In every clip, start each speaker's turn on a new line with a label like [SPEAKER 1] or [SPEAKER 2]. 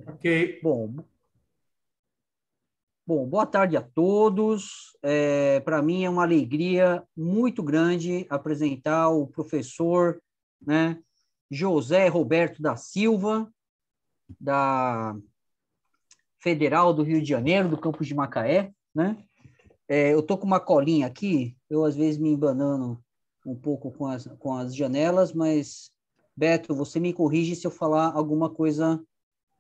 [SPEAKER 1] Ok.
[SPEAKER 2] Bom, boa tarde a todos. Para mim é uma alegria muito grande apresentar o professor, né, José Roberto da Silva, da Federal do Rio de Janeiro, do campus de Macaé, né? Eu estou com uma colinha aqui, eu às vezes me embanano um pouco com as janelas, mas, Beto, você me corrige se eu falar alguma coisa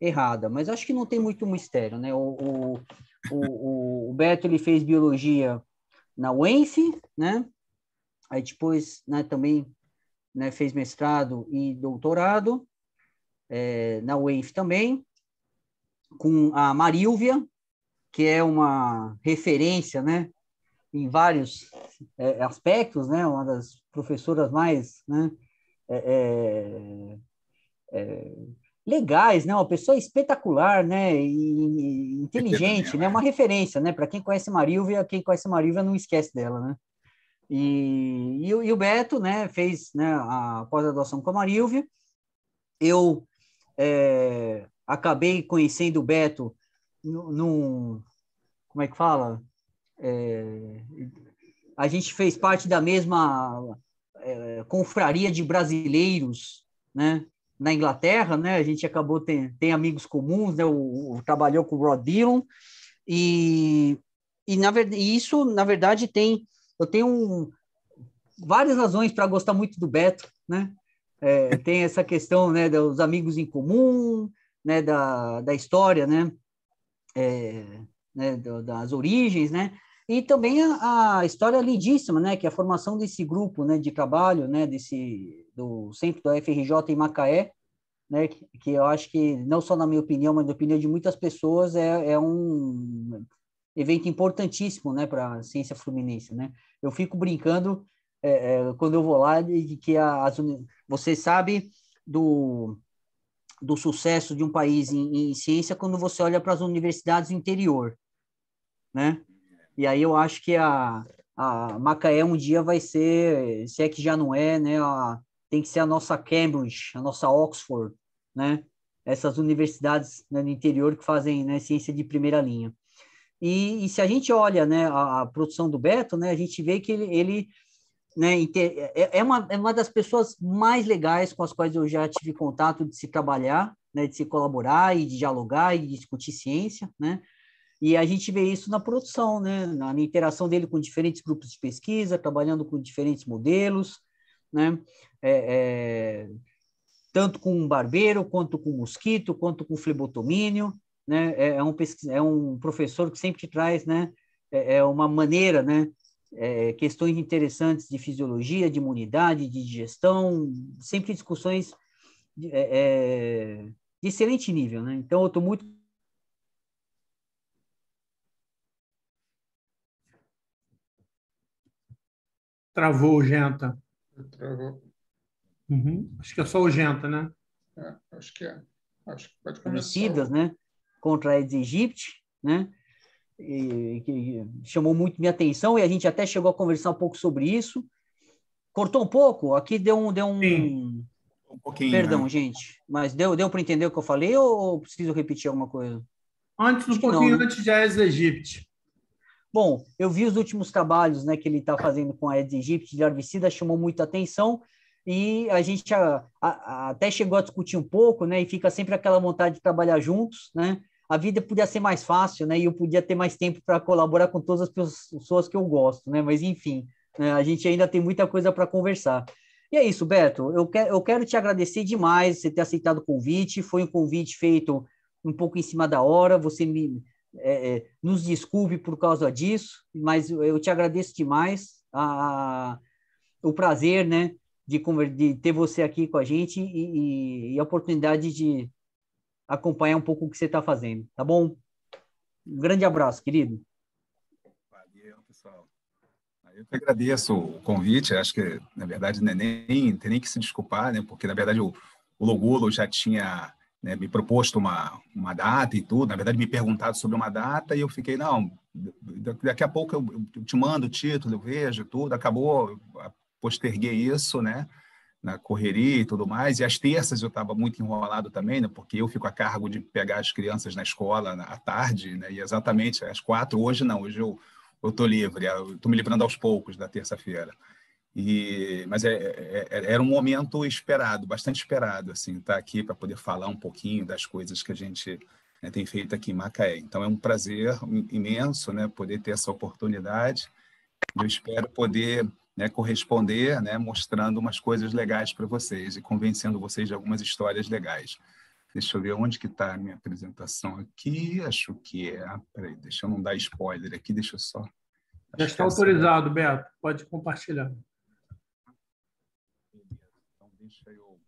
[SPEAKER 2] errada, mas acho que não tem muito mistério, né? O Beto, ele fez biologia na UENF, né? Aí depois, né, também, né, fez mestrado e doutorado na UENF também, com a Marílvia, que é uma referência, né, em vários aspectos, né? Uma das professoras mais, né, é, é, legais, né? Uma pessoa espetacular, né? E inteligente, né? Uma referência, né? Para quem conhece Marílvia não esquece dela, né? E o Beto, né? Fez, né, a pós-graduação com a Marílvia. Eu acabei conhecendo o Beto num, como é que fala? A gente fez parte da mesma confraria de brasileiros, né? Na Inglaterra, né? A gente acabou tem amigos comuns, né? Trabalhou com o Rod Dillon e na verdade isso, na verdade, eu tenho várias razões para gostar muito do Beto, né? Tem essa questão, né, dos amigos em comum, né, da história, né, das origens, né, e também a história lindíssima, né, que é a formação desse grupo, né, de trabalho, né, do centro da FRJ em Macaé, né, que eu acho que, não só na minha opinião, mas na opinião de muitas pessoas, é um evento importantíssimo, né, para a ciência fluminense, né. Eu fico brincando, quando eu vou lá, de que você sabe do sucesso de um país em ciência quando você olha para as universidades do interior, né? E aí eu acho que a Macaé um dia vai ser, se é que já não é, né? Tem que ser a nossa Cambridge, a nossa Oxford, né? Essas universidades, né, no interior que fazem, né, ciência de primeira linha. E se a gente olha, né, a produção do Beto, né, a gente vê que ele né, é uma das pessoas mais legais com as quais eu já tive contato de se trabalhar, né, de se colaborar e de dialogar e de discutir ciência, né? E a gente vê isso na produção, né, na interação dele com diferentes grupos de pesquisa, trabalhando com diferentes modelos, né? É, é, tanto com um barbeiro, quanto com mosquito, quanto com flebotomínio, né? É um professor que sempre traz, né, uma maneira, né, questões interessantes de fisiologia, de imunidade, de digestão, sempre discussões de excelente nível, né? Então, eu estou muito...
[SPEAKER 1] Travou o Genta.
[SPEAKER 3] Travou.
[SPEAKER 1] Uhum. Acho que é só o Genta, né?
[SPEAKER 3] Acho que é. Acho que pode
[SPEAKER 2] conhecidas,
[SPEAKER 3] começar.
[SPEAKER 2] né, contra a Aedes aegypti, né, e que chamou muito minha atenção, e a gente até chegou a conversar um pouco sobre isso. Cortou um pouco? Aqui deu
[SPEAKER 1] Sim.
[SPEAKER 4] Um pouquinho,
[SPEAKER 2] Perdão,
[SPEAKER 4] né?
[SPEAKER 2] gente, mas deu para entender o que eu falei ou preciso repetir alguma coisa?
[SPEAKER 1] Um pouquinho antes de Aedes aegypti.
[SPEAKER 2] Bom, eu vi os últimos trabalhos, né, que ele está fazendo com a Aedes aegypti de larvicida, chamou muita atenção, e a gente até chegou a discutir um pouco, né, e fica sempre aquela vontade de trabalhar juntos, né? A vida podia ser mais fácil, né, e eu podia ter mais tempo para colaborar com todas as pessoas que eu gosto, né, mas enfim, né, a gente ainda tem muita coisa para conversar. E é isso, Beto, eu quero te agradecer demais você ter aceitado o convite, foi um convite feito um pouco em cima da hora, você nos desculpe por causa disso, mas eu te agradeço demais o prazer, né, de ter você aqui com a gente e a oportunidade de acompanhar um pouco o que você está fazendo, tá bom? Um grande abraço, querido.
[SPEAKER 4] Valeu, pessoal. Eu que agradeço o convite. Acho que, na verdade, tem nem que se desculpar, né? Porque, na verdade, o Logulo já tinha, né, me proposto uma data e tudo. Na verdade, me perguntado sobre uma data e eu fiquei, não, daqui a pouco eu te mando o título, eu vejo tudo. Acabou, posterguei isso, né? na correria e tudo mais, e às terças eu estava muito enrolado também, né, porque eu fico a cargo de pegar as crianças na escola à tarde, né, e exatamente às 4, hoje não, hoje eu estou livre, eu estou me livrando aos poucos da terça-feira. Mas era um momento esperado, bastante esperado, assim, estar aqui para poder falar um pouquinho das coisas que a gente, né, tem feito aqui em Macaé. Então é um prazer imenso, né, poder ter essa oportunidade. Eu espero poder, né, corresponder, né, mostrando umas coisas legais para vocês e convencendo vocês de algumas histórias legais. Deixa eu ver onde que está a minha apresentação aqui. Acho que é... Peraí, deixa eu não dar spoiler aqui, deixa eu só...
[SPEAKER 1] Já está autorizado, Beto. Pode compartilhar.
[SPEAKER 4] Então, deixa eu...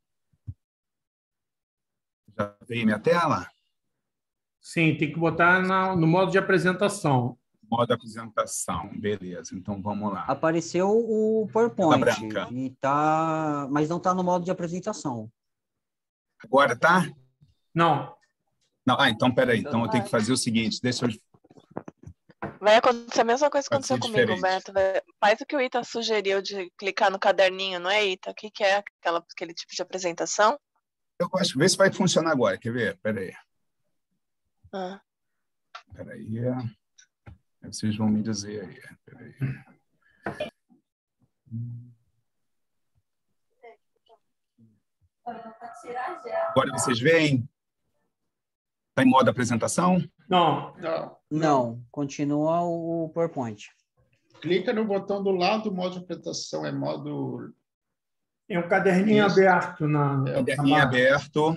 [SPEAKER 4] Já veio minha tela?
[SPEAKER 1] Sim, tem que botar no modo de apresentação.
[SPEAKER 4] Modo apresentação, beleza. Então, vamos lá.
[SPEAKER 2] Apareceu o PowerPoint,
[SPEAKER 4] branca.
[SPEAKER 2] mas não está no modo de apresentação.
[SPEAKER 4] Agora tá?
[SPEAKER 1] Não.
[SPEAKER 4] Não, então, peraí. Então, eu tenho que fazer o seguinte, deixa eu...
[SPEAKER 5] Vai acontecer a mesma coisa que
[SPEAKER 4] Pode ser
[SPEAKER 5] aconteceu comigo,
[SPEAKER 4] diferente.
[SPEAKER 5] Beto. Faz o que o Ita sugeriu de clicar no caderninho, não é, Ita? O que é aquele tipo de apresentação?
[SPEAKER 4] Eu acho, vê se vai funcionar agora. Quer ver? Peraí.
[SPEAKER 5] Ah.
[SPEAKER 4] Peraí. Vocês vão me dizer aí. Peraí. Agora vocês veem? Está em modo apresentação?
[SPEAKER 1] Não.
[SPEAKER 2] Não, continua o PowerPoint.
[SPEAKER 3] Clica no botão do lado do modo de apresentação, é modo...
[SPEAKER 1] É um caderninho
[SPEAKER 3] Isso.
[SPEAKER 1] aberto na
[SPEAKER 4] Caderninho aberto.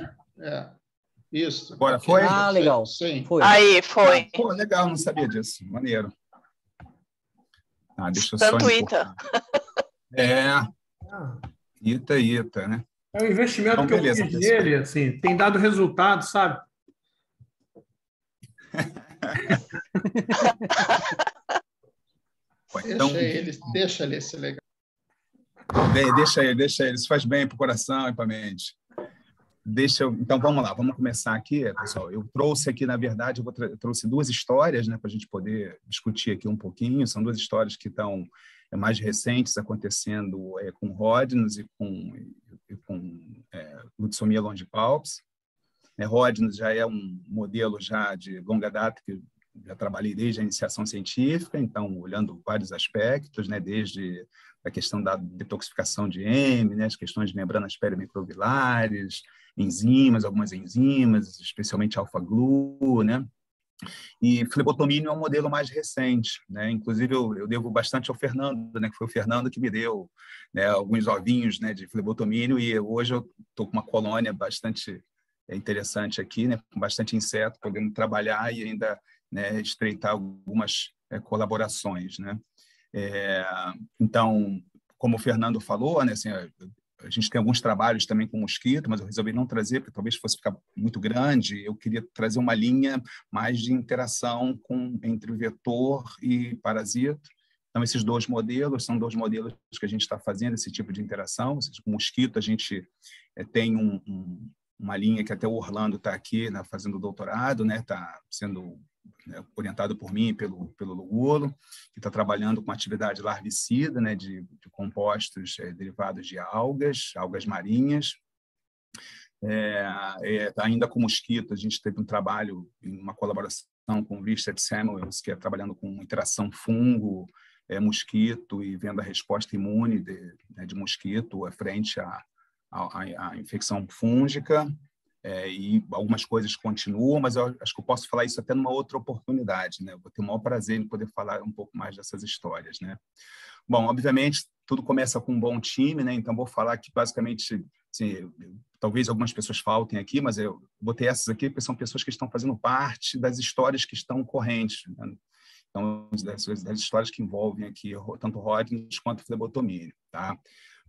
[SPEAKER 3] Isso.
[SPEAKER 4] Agora foi?
[SPEAKER 2] Ah, legal.
[SPEAKER 3] Sim.
[SPEAKER 2] Foi.
[SPEAKER 5] Aí, foi.
[SPEAKER 4] Pô, legal, não sabia disso. Maneiro. Deixa eu
[SPEAKER 5] Tanto
[SPEAKER 4] só...
[SPEAKER 5] Ita.
[SPEAKER 4] Ita, né?
[SPEAKER 1] É um investimento
[SPEAKER 4] Então,
[SPEAKER 1] que
[SPEAKER 4] beleza,
[SPEAKER 1] eu fiz
[SPEAKER 4] pessoal.
[SPEAKER 1] nele, assim, tem dado resultado, sabe?
[SPEAKER 4] Então,
[SPEAKER 3] Deixa ele ser legal.
[SPEAKER 4] Deixa ele. Isso faz bem para o coração e para a mente. Então, vamos lá, vamos começar aqui, pessoal. Eu trouxe aqui, na verdade, eu trouxe duas histórias, né, para a gente poder discutir aqui um pouquinho. São duas histórias que estão mais recentes, acontecendo com Rodnos e com lutsomia longipalpis. Rodnos já é um modelo já de longa data que já trabalhei desde a iniciação científica, então, olhando vários aspectos, né, desde a questão da detoxificação de M, né, as questões de membranas perimicrovilares, enzimas, algumas enzimas, especialmente alfa-glu, né? E flebotomínio é um modelo mais recente, né? Inclusive, eu devo bastante ao Fernando, né? Que foi o Fernando que me deu, né, alguns ovinhos, né, de flebotomínio, e hoje eu estou com uma colônia bastante interessante aqui, né, com bastante inseto, podendo trabalhar e ainda, né, estreitar algumas colaborações, né? Então, como o Fernando falou, né, assim, a gente tem alguns trabalhos também com mosquito, mas eu resolvi não trazer, porque talvez fosse ficar muito grande. Eu queria trazer uma linha mais de interação entre vetor e parasita. Então, esses dois modelos são dois modelos que a gente está fazendo esse tipo de interação. Com mosquito, a gente tem uma linha que até o Orlando está aqui, né, fazendo doutorado, né, está sendo orientado por mim e pelo Lugulo, que está trabalhando com atividade larvicida, né, de compostos derivados de algas marinhas. Ainda com mosquito, a gente teve um trabalho em uma colaboração com o Richard Samuels, que é trabalhando com interação fungo, mosquito e vendo a resposta imune de mosquito frente à infecção fúngica. E algumas coisas continuam, mas eu acho que eu posso falar isso até numa outra oportunidade, né? Eu vou ter o maior prazer em poder falar um pouco mais dessas histórias, né? Bom, obviamente, tudo começa com um bom time, né? Então, vou falar que, basicamente, assim, talvez algumas pessoas faltem aqui, mas eu botei essas aqui porque são pessoas que estão fazendo parte das histórias que estão correntes, né? Então, das histórias que envolvem aqui tanto Rodnos quanto flebotomínio, tá?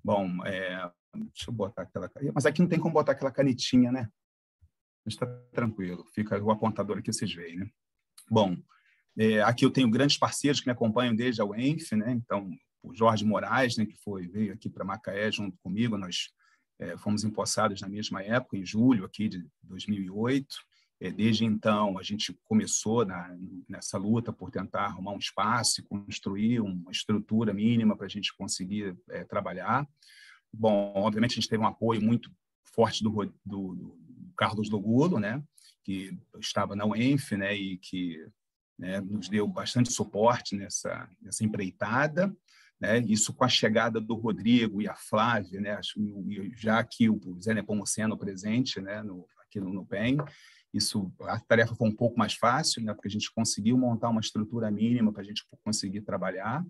[SPEAKER 4] Bom, deixa eu botar aquela... Mas aqui não tem como botar aquela canetinha, né? Está tranquilo, fica o apontador aqui, vocês veem, né? Bom, aqui eu tenho grandes parceiros que me acompanham desde a UENF, né? Então, o Jorge Moraes, né, que veio aqui para Macaé junto comigo, nós fomos empossados na mesma época, em julho aqui de 2008. Desde então, a gente começou nessa luta por tentar arrumar um espaço e construir uma estrutura mínima para a gente conseguir trabalhar. bom, obviamente a gente teve um apoio muito forte do Carlos Logulo, né, que estava na UENF, né, e que, né, nos deu bastante suporte nessa empreitada, né, isso com a chegada do Rodrigo e a Flávia, né, já aqui o Zé Nepomuceno presente, né, aqui no NUPEM, a tarefa foi um pouco mais fácil, né, porque a gente conseguiu montar uma estrutura mínima para a gente conseguir trabalhar.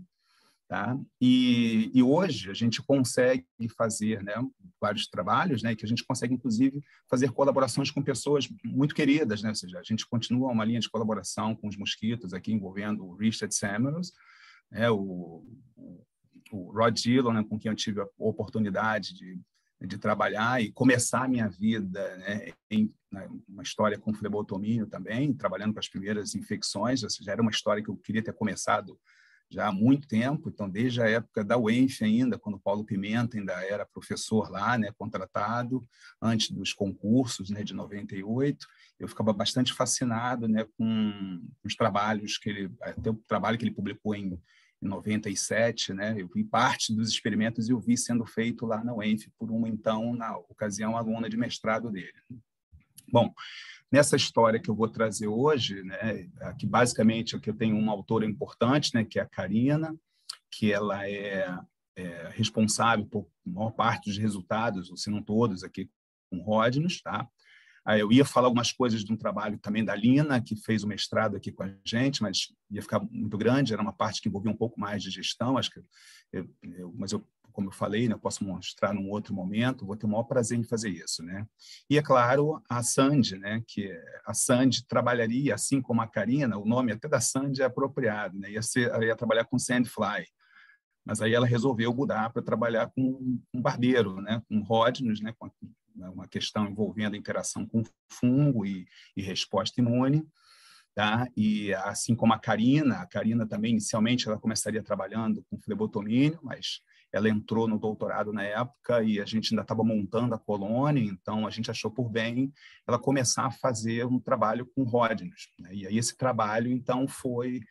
[SPEAKER 4] Tá? E hoje a gente consegue fazer, né, vários trabalhos, né, que a gente consegue, inclusive, fazer colaborações com pessoas muito queridas, né? Ou seja, a gente continua uma linha de colaboração com os mosquitos aqui, envolvendo o Richard Samuels, né, o Rod Dillon, né, com quem eu tive a oportunidade de trabalhar e começar a minha vida, né, em uma história com flebotomínio também, trabalhando com as primeiras infecções, ou seja, era uma história que eu queria ter começado já há muito tempo, então desde a época da UENF ainda, quando o Paulo Pimenta ainda era professor lá, né, contratado, antes dos concursos, né, de 98, eu ficava bastante fascinado, né, com os trabalhos até o trabalho que ele publicou em 97, né, eu vi parte dos experimentos e eu vi sendo feito lá na UENF por uma, então, na ocasião, aluna de mestrado dele. Bom, nessa história que eu vou trazer hoje, né, que basicamente aqui eu tenho uma autora importante, né, que é a Karina, que ela é responsável por maior parte dos resultados, ou se não todos, aqui com Rodnos, tá? Aí eu ia falar algumas coisas de um trabalho também da Lina, que fez o mestrado aqui com a gente, mas ia ficar muito grande, era uma parte que envolvia um pouco mais de gestão, acho que como eu falei, né, eu posso mostrar num outro momento, vou ter o maior prazer em fazer isso, né? E, é claro, a Sandy, né, que a Sandy trabalharia, assim como a Karina, o nome até da Sandy é apropriado, né? Ela ia trabalhar com Sandfly, mas aí ela resolveu mudar para trabalhar com um barbeiro, né, com Rodnos, né, com uma questão envolvendo a interação com fungo e resposta imune. Tá? E assim como a Karina também, inicialmente, ela começaria trabalhando com flebotomínio, mas ela entrou no doutorado na época e a gente ainda estava montando a colônia, então a gente achou por bem ela começar a fazer um trabalho com Rodnos, né? E aí esse trabalho, então, foi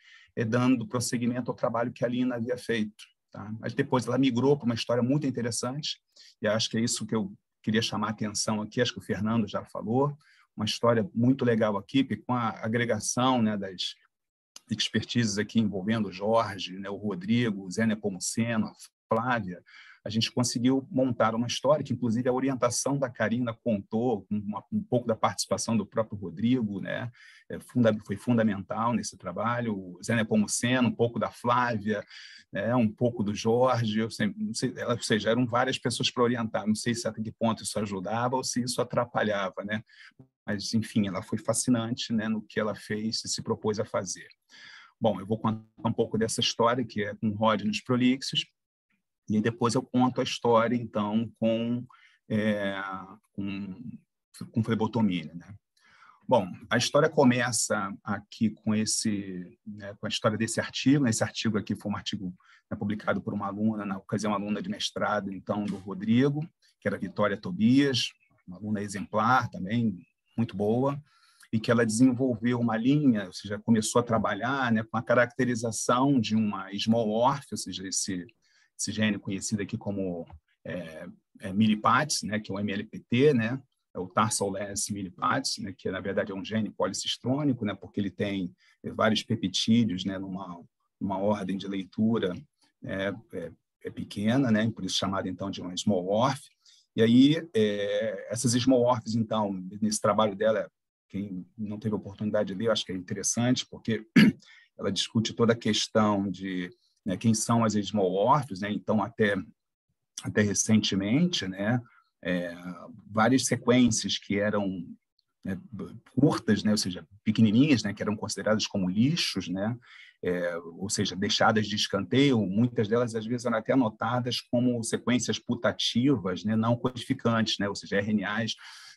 [SPEAKER 4] dando prosseguimento ao trabalho que a Lina havia feito. Tá? Mas depois ela migrou para uma história muito interessante, e acho que é isso que eu queria chamar a atenção aqui, acho que o Fernando já falou, uma história muito legal aqui, com a agregação, né, das expertises aqui envolvendo o Jorge, né, o Rodrigo, o Zé Nepomuceno, a Flávia, a gente conseguiu montar uma história que, inclusive, a orientação da Karina contou com um pouco da participação do próprio Rodrigo, né? Foi fundamental nesse trabalho, o Zé Nepomuceno, um pouco da Flávia, né? Um pouco do Jorge, não sei, ou seja, eram várias pessoas para orientar, não sei se até que ponto isso ajudava ou se isso atrapalhava, né? Mas, enfim, ela foi fascinante, né, no que ela fez e se propôs a fazer. Bom, eu vou contar um pouco dessa história, que é com Rodnos prolixos, e depois eu conto a história, então, com flebotomia, né? Bom, a história começa aqui com com a história desse artigo. Esse artigo aqui foi um artigo, né, publicado por uma aluna, na ocasião, uma aluna de mestrado, então, do Rodrigo, que era Vitória Tobias, uma aluna exemplar também, muito boa, e que ela desenvolveu uma linha, ou seja, começou a trabalhar, né, com a caracterização de uma small orph, ou seja, esse gene conhecido aqui como milipates, né, que é o MLPT, né, é o tarsal-less milipates, né, que na verdade é um gene policistrônico, né, porque ele tem vários peptídeos, né, numa ordem de leitura pequena, né, por isso chamada então de uma small orph. E aí essas small orphs, então, nesse trabalho dela, quem não teve a oportunidade de ler, eu acho que é interessante, porque ela discute toda a questão de, né, quem são as small orphs, né? Então, até recentemente, né, várias sequências que eram, né, curtas, né, ou seja, pequenininhas, né, que eram consideradas como lixos, né, ou seja, deixadas de escanteio, muitas delas às vezes eram até anotadas como sequências putativas, né, não codificantes, né, ou seja, RNAs,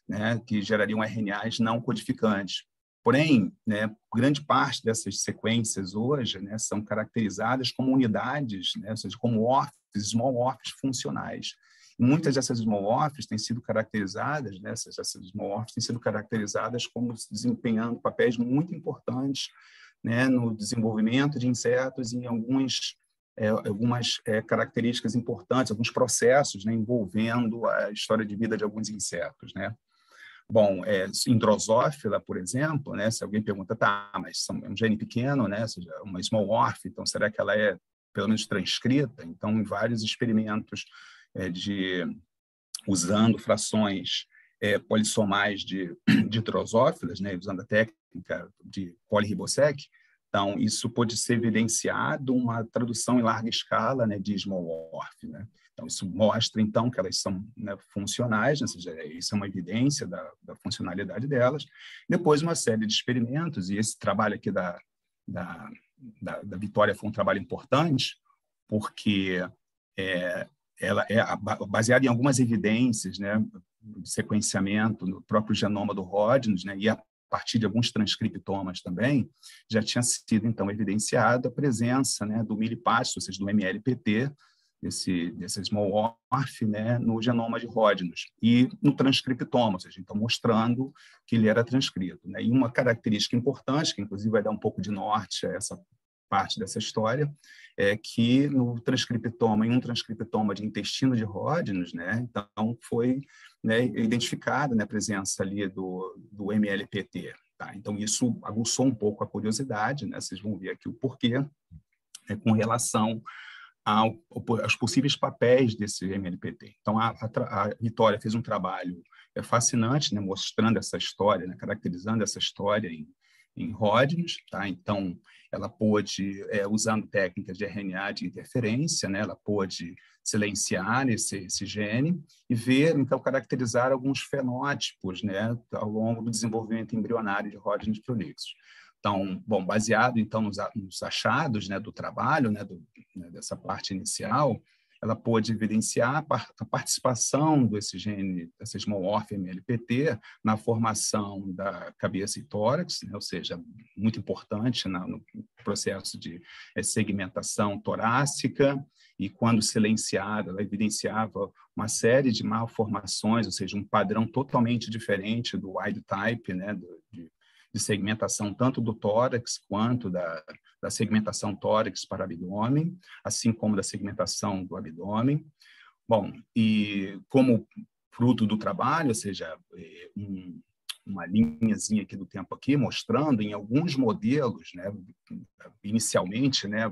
[SPEAKER 4] né, que gerariam RNAs não codificantes. Porém, né, grande parte dessas sequências hoje, né, são caracterizadas como unidades, né, ou seja, como orphs, small orphs funcionais. E muitas dessas small orphs têm sido caracterizadas, né, essas small orphs têm sido caracterizadas como desempenhando papéis muito importantes, né, no desenvolvimento de insetos e em alguns algumas características importantes, alguns processos, né, envolvendo a história de vida de alguns insetos, né? Bom, em Drosophila, por exemplo, né, se alguém pergunta, tá, mas é um gene pequeno, né, ou seja, uma small orph, então será que ela é pelo menos transcrita? Então, em vários experimentos usando frações polissomais de drosófilas, né, usando a técnica de poliribossec, então isso pode ser evidenciado uma tradução em larga escala, né, de small orph, né? Então isso mostra então que elas são, né, funcionais, né, ou seja, isso é uma evidência da funcionalidade delas. Depois uma série de experimentos, e esse trabalho aqui da Vitória foi um trabalho importante, porque ela é baseada em algumas evidências, né, de sequenciamento no próprio genoma do Rhodnus, né, e a partir de alguns transcriptomas também, já tinha sido, então, evidenciada a presença, né, do milipástido, ou seja, do MLPT, desse small orph, né, no genoma de Rhodnus, e no transcriptoma, ou seja, então, mostrando que ele era transcrito, né. E uma característica importante, que inclusive vai dar um pouco de norte a essa parte dessa história, é que no transcriptoma, em um transcriptoma de intestino de Rhodnus, né, então foi, né, identificada, né, a presença ali do MLPT. Tá? Então, isso aguçou um pouco a curiosidade, né, vocês vão ver aqui o porquê, né, com relação aos possíveis papéis desse MLPT. Então, a Vitória fez um trabalho fascinante, né, mostrando essa história, né, caracterizando essa história em Rhodnus, tá? Então, ela pôde, usando técnicas de RNA de interferência, né, ela pôde silenciar esse gene e ver, então, caracterizar alguns fenótipos, né, ao longo do desenvolvimento embrionário de Rhodnus prolixus. Então, bom, baseado então nos achados, né, do trabalho, né, dessa parte inicial, ela pôde evidenciar a participação desse gene, dessa small orph MLPT, na formação da cabeça e tórax, né, ou seja, muito importante no processo de segmentação torácica, e quando silenciada, ela evidenciava uma série de malformações, ou seja, um padrão totalmente diferente do wild type, né, de segmentação tanto do tórax quanto da segmentação tórax para abdômen, assim como da segmentação do abdômen. Bom, e como fruto do trabalho, ou seja, uma linhazinha aqui do tempo aqui, mostrando em alguns modelos, né, inicialmente, né,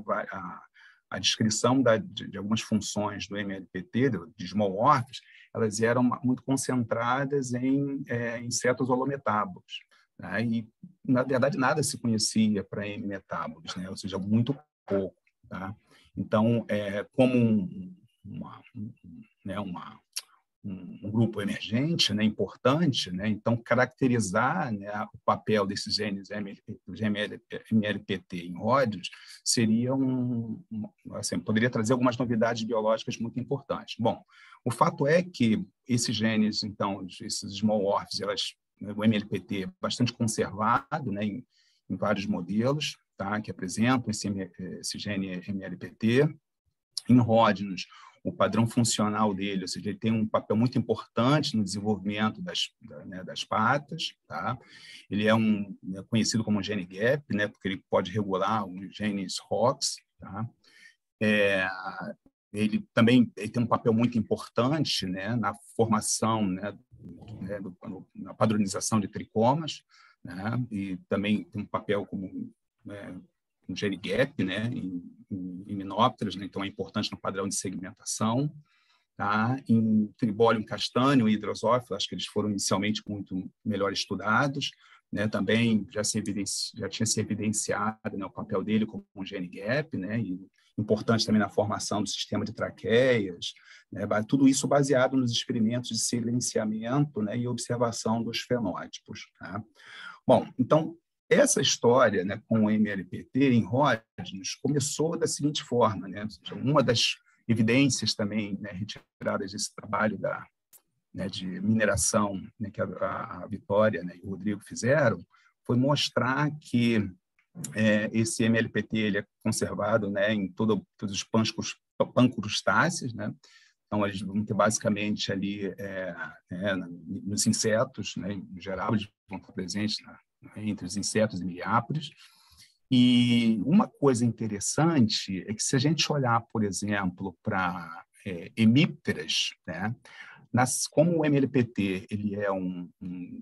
[SPEAKER 4] a descrição de algumas funções do MLPT, de small orphs, elas eram muito concentradas em insetos holometábolos. Né? E, na verdade, nada se conhecia para M-metábolos, né? Ou seja, muito pouco. Tá? Então, como um grupo emergente, né, importante, né? Então, caracterizar, né, o papel desses genes MLPT em Rhodnus seria assim, poderia trazer algumas novidades biológicas muito importantes. Bom, o fato é que esses genes, então, esses small orphs, o MLPT é bastante conservado, né, em vários modelos, tá, que apresentam esse gene MLPT. Em Rhodnus, o padrão funcional dele, ou seja, ele tem um papel muito importante no desenvolvimento das patas, tá? Ele é conhecido como gene GAP, né, porque ele pode regular os genes ROX, tá? Ele também tem um papel muito importante, né, na formação, né, na padronização de tricomas, né, e também tem um papel como um gene GAP, né, em himenópteros, né, então é importante no padrão de segmentação. Tá? Em Tribolium castanho e Drosophila, acho que eles foram inicialmente muito melhor estudados, né, também já tinha se evidenciado, né, o papel dele como um gene GAP, né, e importante também na formação do sistema de traqueias, né, tudo isso baseado nos experimentos de silenciamento, né, e observação dos fenótipos. Tá? Bom, então, essa história, né, com o MLPT em Rhodnus começou da seguinte forma, né, ou seja, uma das evidências também, né, retiradas desse trabalho de mineração, né, que a Vitória, né, e o Rodrigo fizeram, foi mostrar que esse MLPT ele é conservado, né, em todos os pancrustáceos, né? Então, eles vão ter basicamente ali nos insetos, né, em geral, eles vão estar presentes entre os insetos e milhápodes. E uma coisa interessante é que se a gente olhar, por exemplo, para hemípteras, né, como o MLPT ele é um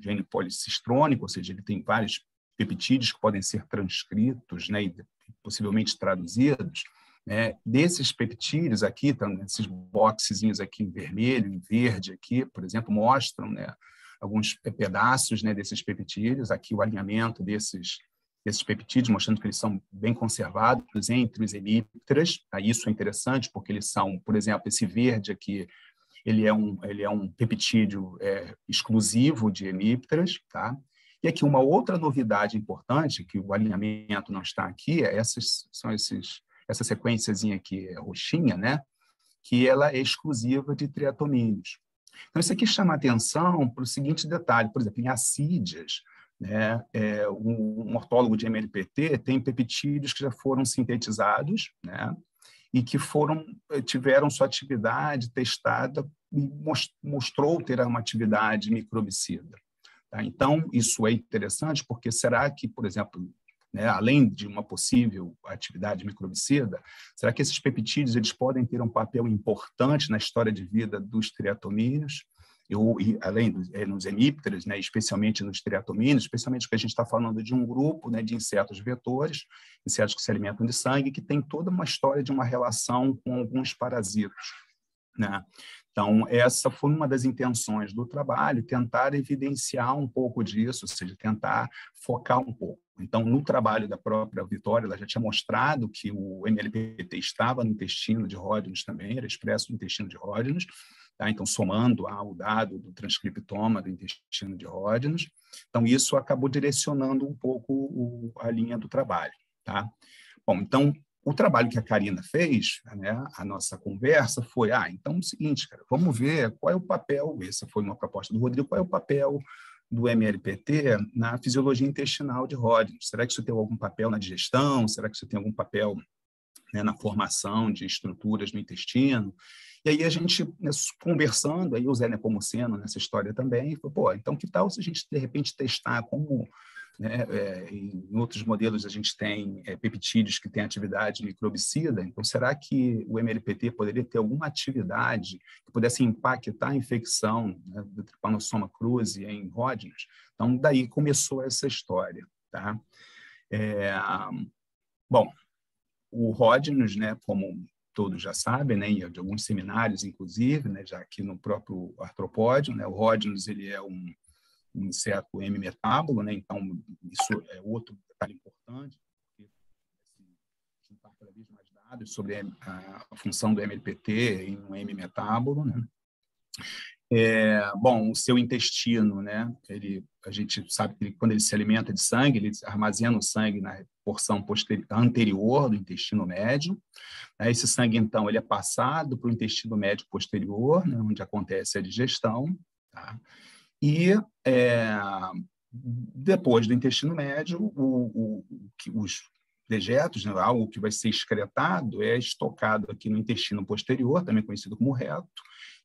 [SPEAKER 4] gene policistrônico, ou seja, ele tem vários peptídeos que podem ser transcritos, né, e possivelmente traduzidos, né, desses peptídeos aqui, então, esses boxezinhos aqui em vermelho, em verde aqui, por exemplo, mostram, né, alguns pedaços, né, desses peptídeos, aqui o alinhamento desses peptídeos, mostrando que eles são bem conservados entre os hemípteras. Isso é interessante, porque eles são, por exemplo, esse verde aqui, ele é um peptídeo exclusivo de hemípteras, tá? E aqui uma outra novidade importante, que o alinhamento não está aqui, essa sequenciazinha aqui, roxinha, né? Que ela é exclusiva de triatomíneos. Então, isso aqui chama atenção para o seguinte detalhe, por exemplo, em acídeas, né, um ortólogo de MLPT tem peptídeos que já foram sintetizados, né, e que tiveram sua atividade testada e mostrou ter uma atividade microbicida. Tá? Então, isso é interessante porque será que, por exemplo, né, além de uma possível atividade microbicida, será que esses peptídeos eles podem ter um papel importante na história de vida dos triatomíneos? Além nos hemípteros, né, especialmente nos triatomíneos, especialmente porque a gente está falando de um grupo, né, de insetos vetores, insetos que se alimentam de sangue, que tem toda uma história de uma relação com alguns parasitas, né? Então, essa foi uma das intenções do trabalho, tentar evidenciar um pouco disso, ou seja, tentar focar um pouco. Então, no trabalho da própria Vitória, ela já tinha mostrado que o MLPT estava no intestino de Ródionus também, era expresso no intestino de Ródionus, tá? Então, somando ao dado do transcriptoma do intestino de Ródionus. Então, isso acabou direcionando um pouco a linha do trabalho. Tá? Bom, então, o trabalho que a Karina fez, né, a nossa conversa foi, então é o seguinte, cara, vamos ver qual é o papel, essa foi uma proposta do Rodrigo, qual é o papel do MLPT na fisiologia intestinal de Ródionus? Será que isso tem algum papel na digestão? Será que isso tem algum papel, né, na formação de estruturas no intestino? E aí a gente, né, conversando, aí o Zé Nepomuceno nessa história também, falou, então que tal se a gente, de repente, testar como... Né, em outros modelos a gente tem peptídeos que têm atividade microbicida, então será que o MLPT poderia ter alguma atividade que pudesse impactar a infecção, né, do Trypanosoma cruzi em Ródionus? Então daí começou essa história. Tá? Bom, o Ródionus, né, como todos já sabem, né, de alguns seminários inclusive, né, já aqui no próprio artropódio, né, o Ródionus ele é um inseto hemimetábulo, né? Então, isso é outro detalhe importante, porque juntar cada vez mais dados sobre a função do MLPT em um hemimetábulo, né? Bom, o seu intestino, né? A gente sabe que quando ele se alimenta de sangue, ele armazena o sangue na porção anterior do intestino médio. Esse sangue, então, ele é passado para o intestino médio posterior, né? Onde acontece a digestão, tá? E depois do intestino médio, os dejetos, né, algo que vai ser excretado, é estocado aqui no intestino posterior, também conhecido como reto,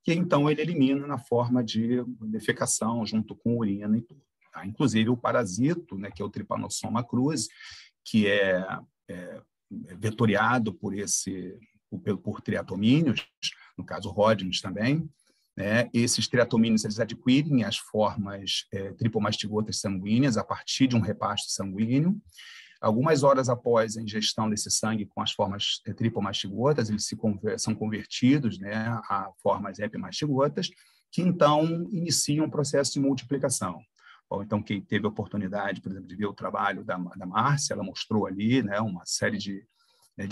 [SPEAKER 4] e então ele elimina na forma de defecação, junto com urina e tudo. Tá? Inclusive o parasito, né, que é o Trypanosoma cruzi, que é vetoriado por triatomíneos, no caso Ródionus também, né? Esses triatomíneos eles adquirem as formas tripomastigotas sanguíneas a partir de um repasto sanguíneo. Algumas horas após a ingestão desse sangue com as formas tripomastigotas, eles são convertidos, né, a formas epimastigotas, que então iniciam um processo de multiplicação. Bom, então, quem teve a oportunidade, por exemplo, de ver o trabalho da Márcia, ela mostrou ali, né, uma série de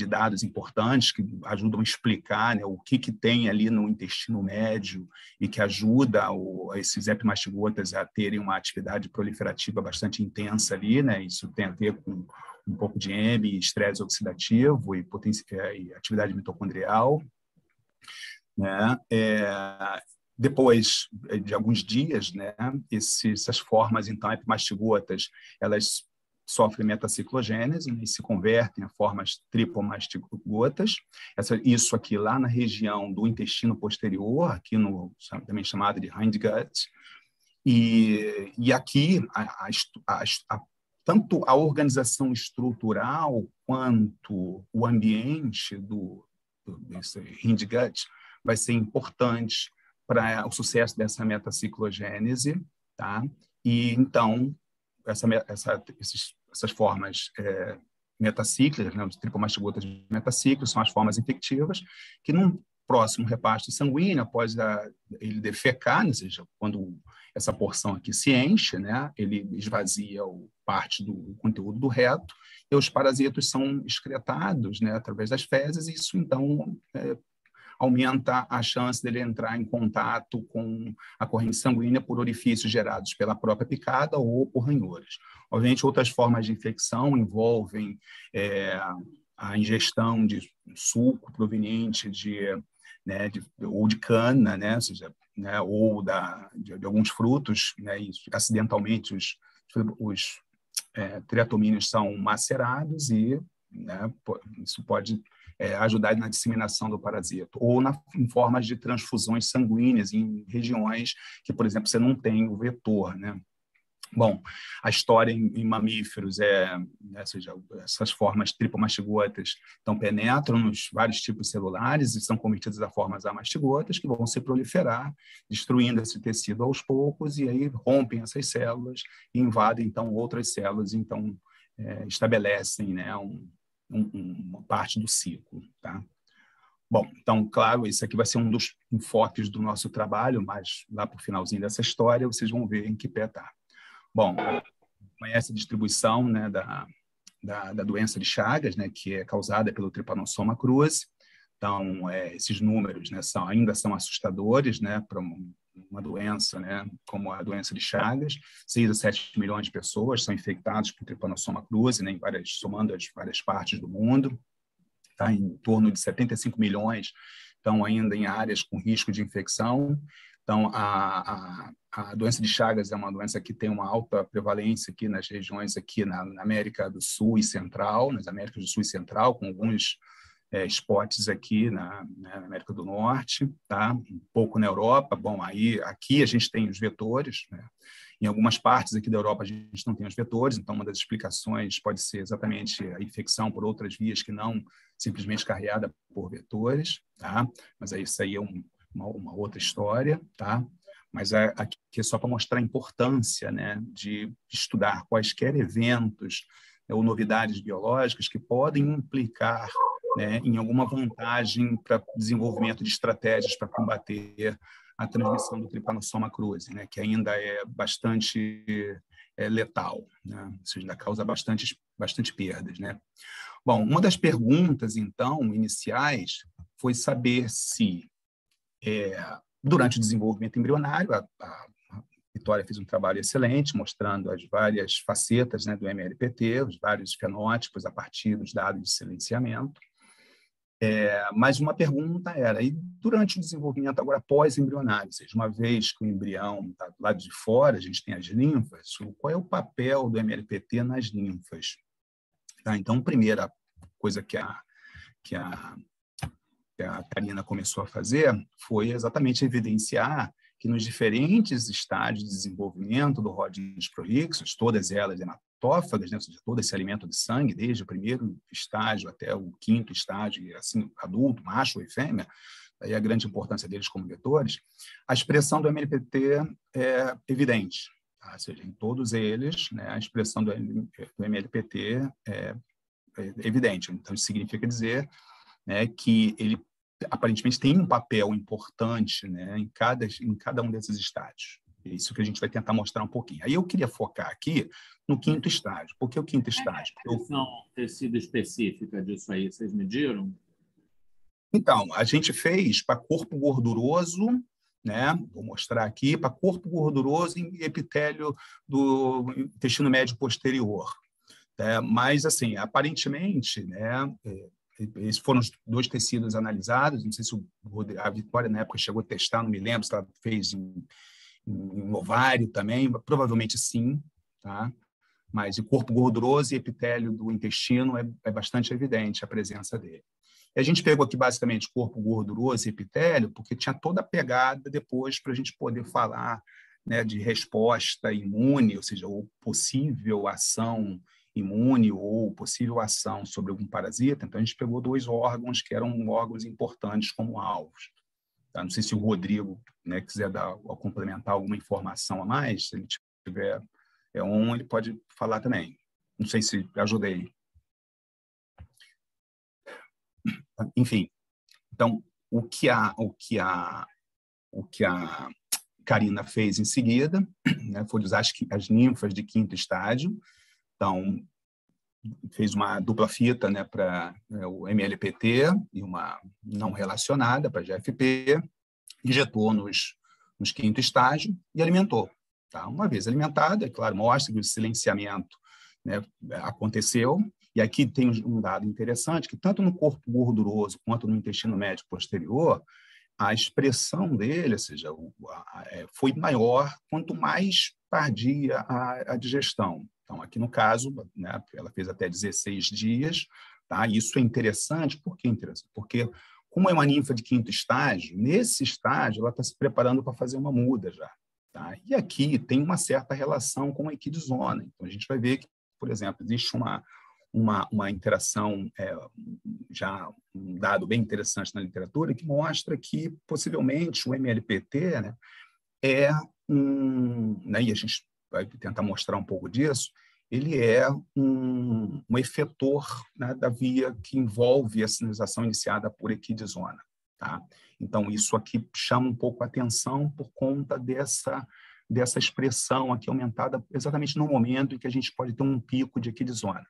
[SPEAKER 4] dados importantes que ajudam a explicar, né, o que tem ali no intestino médio e que ajuda esses epimastigotas a terem uma atividade proliferativa bastante intensa ali, né? Isso tem a ver com um pouco de M, estresse oxidativo e atividade mitocondrial, né? Depois de alguns dias, né, essas formas, então, epimastigotas, elas sofrem metaciclogênese, né, e se convertem a formas tripomastigotas. Isso aqui lá na região do intestino posterior, aqui também chamado de hindgut. E aqui tanto a organização estrutural quanto o ambiente desse hindgut vai ser importante para o sucesso dessa metaciclogênese, tá? E, então, essas formas metacíclicas, né, os tripomastigotas metacíclicos, são as formas infectivas que, num próximo repasto sanguíneo, após ele defecar, ou seja, quando essa porção aqui se enche, né, ele esvazia parte do conteúdo do reto, e os parasitos são excretados, né, através das fezes, e isso, então, aumenta a chance dele entrar em contato com a corrente sanguínea por orifícios gerados pela própria picada ou por ranhuras. Obviamente, outras formas de infecção envolvem a ingestão de suco proveniente ou de cana, né, ou seja, né, ou de alguns frutos, né, e acidentalmente os triatomínios são macerados e, né, isso pode ajudar na disseminação do parasito, ou em formas de transfusões sanguíneas em regiões que, por exemplo, você não tem o vetor, né? Bom, a história em mamíferos ou seja, essas formas tripomastigotas então penetram nos vários tipos celulares e são convertidas a formas amastigotas que vão se proliferar, destruindo esse tecido aos poucos, e aí rompem essas células e invadem então outras células, então estabelecem, né, uma parte do ciclo, tá? Bom, então, claro, esse aqui vai ser um dos enfoques do nosso trabalho, mas lá para o finalzinho dessa história vocês vão ver em que pé está. Bom, conhece a distribuição, né, da doença de Chagas, né, que é causada pelo Trypanosoma cruzi. Então, esses números, né, ainda são assustadores, né, para uma doença, né, como a doença de Chagas. 6 a 7 milhões de pessoas são infectadas por Trypanosoma cruzi, né, somando as várias partes do mundo. Tá, em torno de 75 milhões estão ainda em áreas com risco de infecção. Então, a doença de Chagas é uma doença que tem uma alta prevalência aqui nas regiões aqui na América do Sul e Central, nas Américas do Sul e Central, com alguns spots aqui na América do Norte, tá? Um pouco na Europa. Bom, aqui a gente tem os vetores, né? Em algumas partes aqui da Europa a gente não tem os vetores, então uma das explicações pode ser exatamente a infecção por outras vias que não simplesmente carreada por vetores, tá? Mas isso aí é uma outra história, tá? Mas aqui é só para mostrar a importância, né, de estudar quaisquer eventos, né, ou novidades biológicas que podem implicar, né, em alguma vantagem para desenvolvimento de estratégias para combater a transmissão do Trypanosoma cruzi, né, que ainda é bastante letal, né? Isso ainda causa bastante perdas, né? Bom, uma das perguntas, então, iniciais foi saber se, durante o desenvolvimento embrionário, a Vitória fez um trabalho excelente, mostrando as várias facetas, né, do MLPT, os vários fenótipos a partir dos dados de silenciamento. Mas uma pergunta era, e durante o desenvolvimento agora pós-embrionário, ou seja, uma vez que o embrião está do lado de fora, a gente tem as linfas, qual é o papel do MLPT nas linfas? Tá, então, a primeira coisa que a Karina começou a fazer foi exatamente evidenciar que nos diferentes estágios de desenvolvimento do Hodgins prolixus, todas elas hematófagas, né, ou seja, todo esse alimento de sangue, desde o primeiro estágio até o quinto estágio, assim, adulto, macho e fêmea, daí a grande importância deles como vetores, a expressão do MLPT é evidente, tá? Ou seja, em todos eles, né, a expressão do MLPT é evidente. Então, isso significa dizer, né, que ele aparentemente tem um papel importante, né, em cada um desses estágios. É isso que a gente vai tentar mostrar um pouquinho. Aí eu queria focar aqui no quinto estágio. Por que o quinto estágio?
[SPEAKER 6] Tecido específica disso aí, vocês mediram?
[SPEAKER 4] Então, a gente fez para corpo gorduroso, né? Vou mostrar aqui, para corpo gorduroso e epitélio do intestino médio posterior. Mas, assim, aparentemente, né, esses foram os 2 tecidos analisados. Não sei se a Vitória, na época, chegou a testar, não me lembro se ela fez em ovário também, provavelmente sim, tá? Mas o corpo gorduroso e epitélio do intestino é bastante evidente a presença dele. E a gente pegou aqui, basicamente, corpo gorduroso e epitélio, porque tinha toda a pegada depois para a gente poder falar né, de resposta imune, ou seja, ou possível ação imune ou possível ação sobre algum parasita. Então, a gente pegou 2 órgãos que eram órgãos importantes como alvos. Tá? Não sei se o Rodrigo, né, quiser complementar alguma informação a mais, se ele tiver ele pode falar também. Não sei se ajudei. Enfim, então, o que a Karina fez em seguida, né, foi usar as ninfas de 5º estágio. Então, fez uma dupla fita, né, para o MLPT e uma não relacionada para GFP, injetou nos 5º estágio e alimentou. Tá? Uma vez alimentada, é claro, mostra que o silenciamento, né, aconteceu. E aqui tem um dado interessante, que tanto no corpo gorduroso quanto no intestino médio posterior, a expressão dele, ou seja, foi maior quanto mais tardia a digestão. Então, aqui no caso, né, ela fez até 16 dias. Tá? Isso é interessante. Por que interessante? Porque, como é uma ninfa de 5º estágio, nesse estágio ela está se preparando para fazer uma muda já. Tá? E aqui tem uma certa relação com a equidizona. Então, a gente vai ver que, por exemplo, existe uma interação, já um dado bem interessante na literatura, que mostra que, possivelmente, o MLPT, né, né, e a gente vai tentar mostrar um pouco disso, ele é um efetor, né, da via que envolve a sinalização iniciada por equidizona. Tá? Então, isso aqui chama um pouco a atenção por conta dessa expressão aqui aumentada exatamente no momento em que a gente pode ter um pico de equidizona.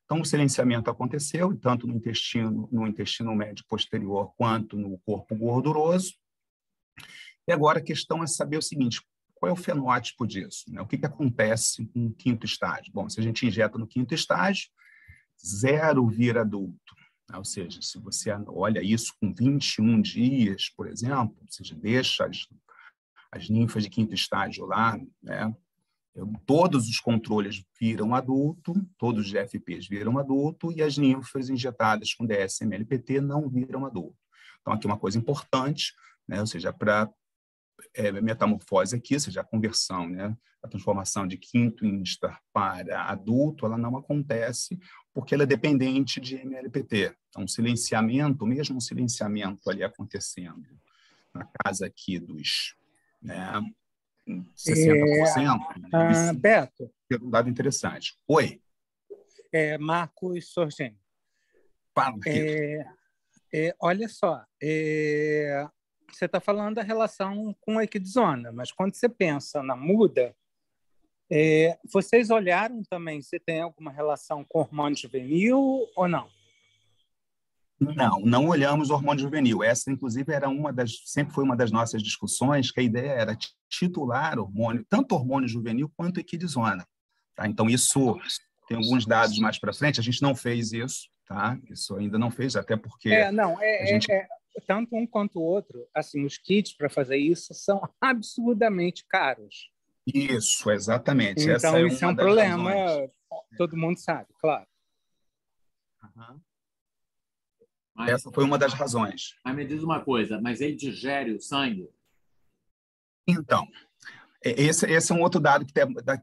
[SPEAKER 4] Então, o silenciamento aconteceu, tanto no intestino médio posterior quanto no corpo gorduroso. E agora a questão é saber o seguinte: qual é o fenótipo disso? Né? O que acontece no 5º estágio? Bom, se a gente injeta no 5º estágio, 0 vira adulto. Né? Ou seja, se você olha isso com 21 dias, por exemplo, ou seja, deixa as ninfas de 5º estágio lá, né? Todos os controles viram adulto, todos os GFPs viram adulto, e as ninfas injetadas com DSM-LPT não viram adulto. Então, aqui uma coisa importante, né? Ou seja, para metamorfose aqui, ou seja, a conversão, né? A transformação de 5º instar para adulto, ela não acontece porque ela é dependente de MLPT. Então, silenciamento, mesmo um silenciamento ali acontecendo na casa aqui dos, né, 60%.
[SPEAKER 7] Beto.
[SPEAKER 4] É um dado interessante. Oi.
[SPEAKER 7] Marcos Sorgeni.
[SPEAKER 4] Fala,
[SPEAKER 7] olha só, você está falando da relação com a equidizona, mas quando você pensa na muda, vocês olharam também se tem alguma relação com hormônio juvenil ou não?
[SPEAKER 4] Não olhamos o hormônio juvenil. Essa, inclusive, sempre foi uma das nossas discussões, que a ideia era titular hormônio, tanto hormônio juvenil quanto equidizona. Tá? Então, isso tem alguns dados mais para frente. A gente não fez isso, tá? Isso ainda não fez, até porque
[SPEAKER 7] tanto um quanto o outro. Assim, os kits para fazer isso são absurdamente caros.
[SPEAKER 4] Isso, exatamente.
[SPEAKER 7] Então,
[SPEAKER 4] essa
[SPEAKER 7] isso é um problema, todo mundo sabe, claro.
[SPEAKER 4] Uhum. Essa foi uma das razões.
[SPEAKER 6] Mas me diz uma coisa, mas ele digere o sangue?
[SPEAKER 4] Então, esse é um outro dado que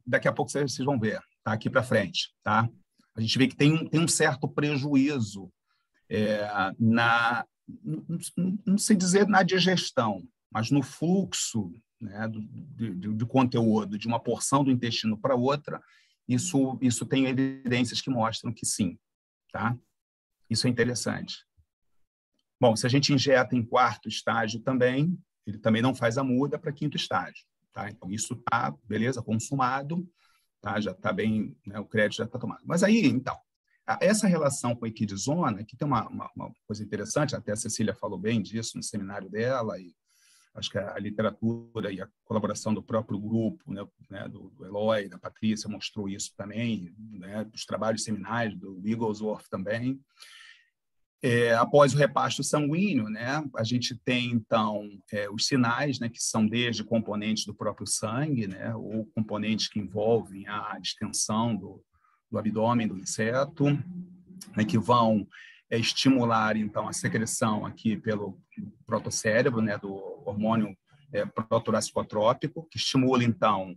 [SPEAKER 4] daqui a pouco vocês vão ver, tá? Aqui para frente. Tá? A gente vê que tem um certo prejuízo não sei dizer na digestão, mas no fluxo, né, do conteúdo de uma porção do intestino para outra. Isso tem evidências que mostram que sim. Tá? Isso é interessante. Bom, se a gente injeta em 4º estágio também, ele também não faz a muda para 5º estágio. Tá? Então, isso está, beleza, consumado, tá? Já está bem, né, o crédito já está tomado. Mas aí, então, essa relação com a equidizona, que tem uma coisa interessante, até a Cecília falou bem disso no seminário dela, e acho que a literatura e a colaboração do próprio grupo, né, do Eloy, da Patrícia, mostrou isso também, né, dos trabalhos seminais do Wigglesworth também. Após o repasto sanguíneo, né, a gente tem, então, os sinais, né, que são desde componentes do próprio sangue, né, ou componentes que envolvem a distensão do abdômen do inseto, né, que vão estimular, então, a secreção aqui pelo protocérebro, né, do hormônio protoracicotrópico, que estimula, então,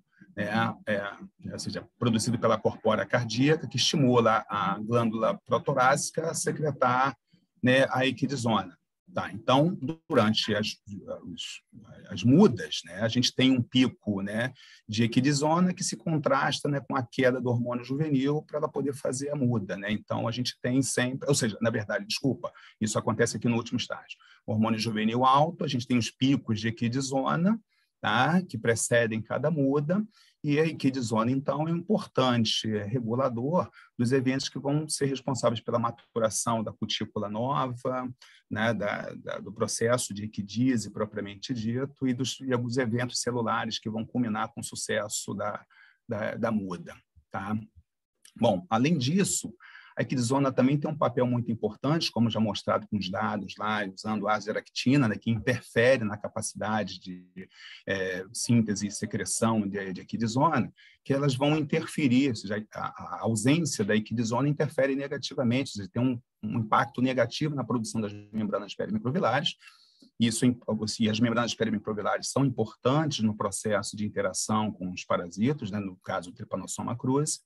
[SPEAKER 4] ou seja, produzido pela corpórea cardíaca, que estimula a glândula protorácica a secretar, né, a equidizona. Tá, então, durante as mudas, né, a gente tem um pico, né, de equidizona que se contrasta, né, com a queda do hormônio juvenil para ela poder fazer a muda. Né? Então, a gente tem sempre... Ou seja, na verdade, desculpa, isso acontece aqui no último estágio. O hormônio juvenil alto, a gente tem os picos de equidizona, tá, que precedem cada muda, e a equidizona, então, é um importante regulador dos eventos que vão ser responsáveis pela maturação da cutícula nova, né, do processo de equidise propriamente dito, e alguns eventos celulares que vão culminar com o sucesso da muda. Tá? Bom, além disso, a equidizona também tem um papel muito importante, como já mostrado com os dados lá, usando a azeractina, né, que interfere na capacidade de síntese e secreção de equidizona, que elas vão interferir, ou seja, a ausência da equidizona interfere negativamente, ou seja, tem um impacto negativo na produção das membranas perimicrovilares. Isso, e as membranas perimicrovilares são importantes no processo de interação com os parasitos, né, no caso do Trypanosoma cruzi.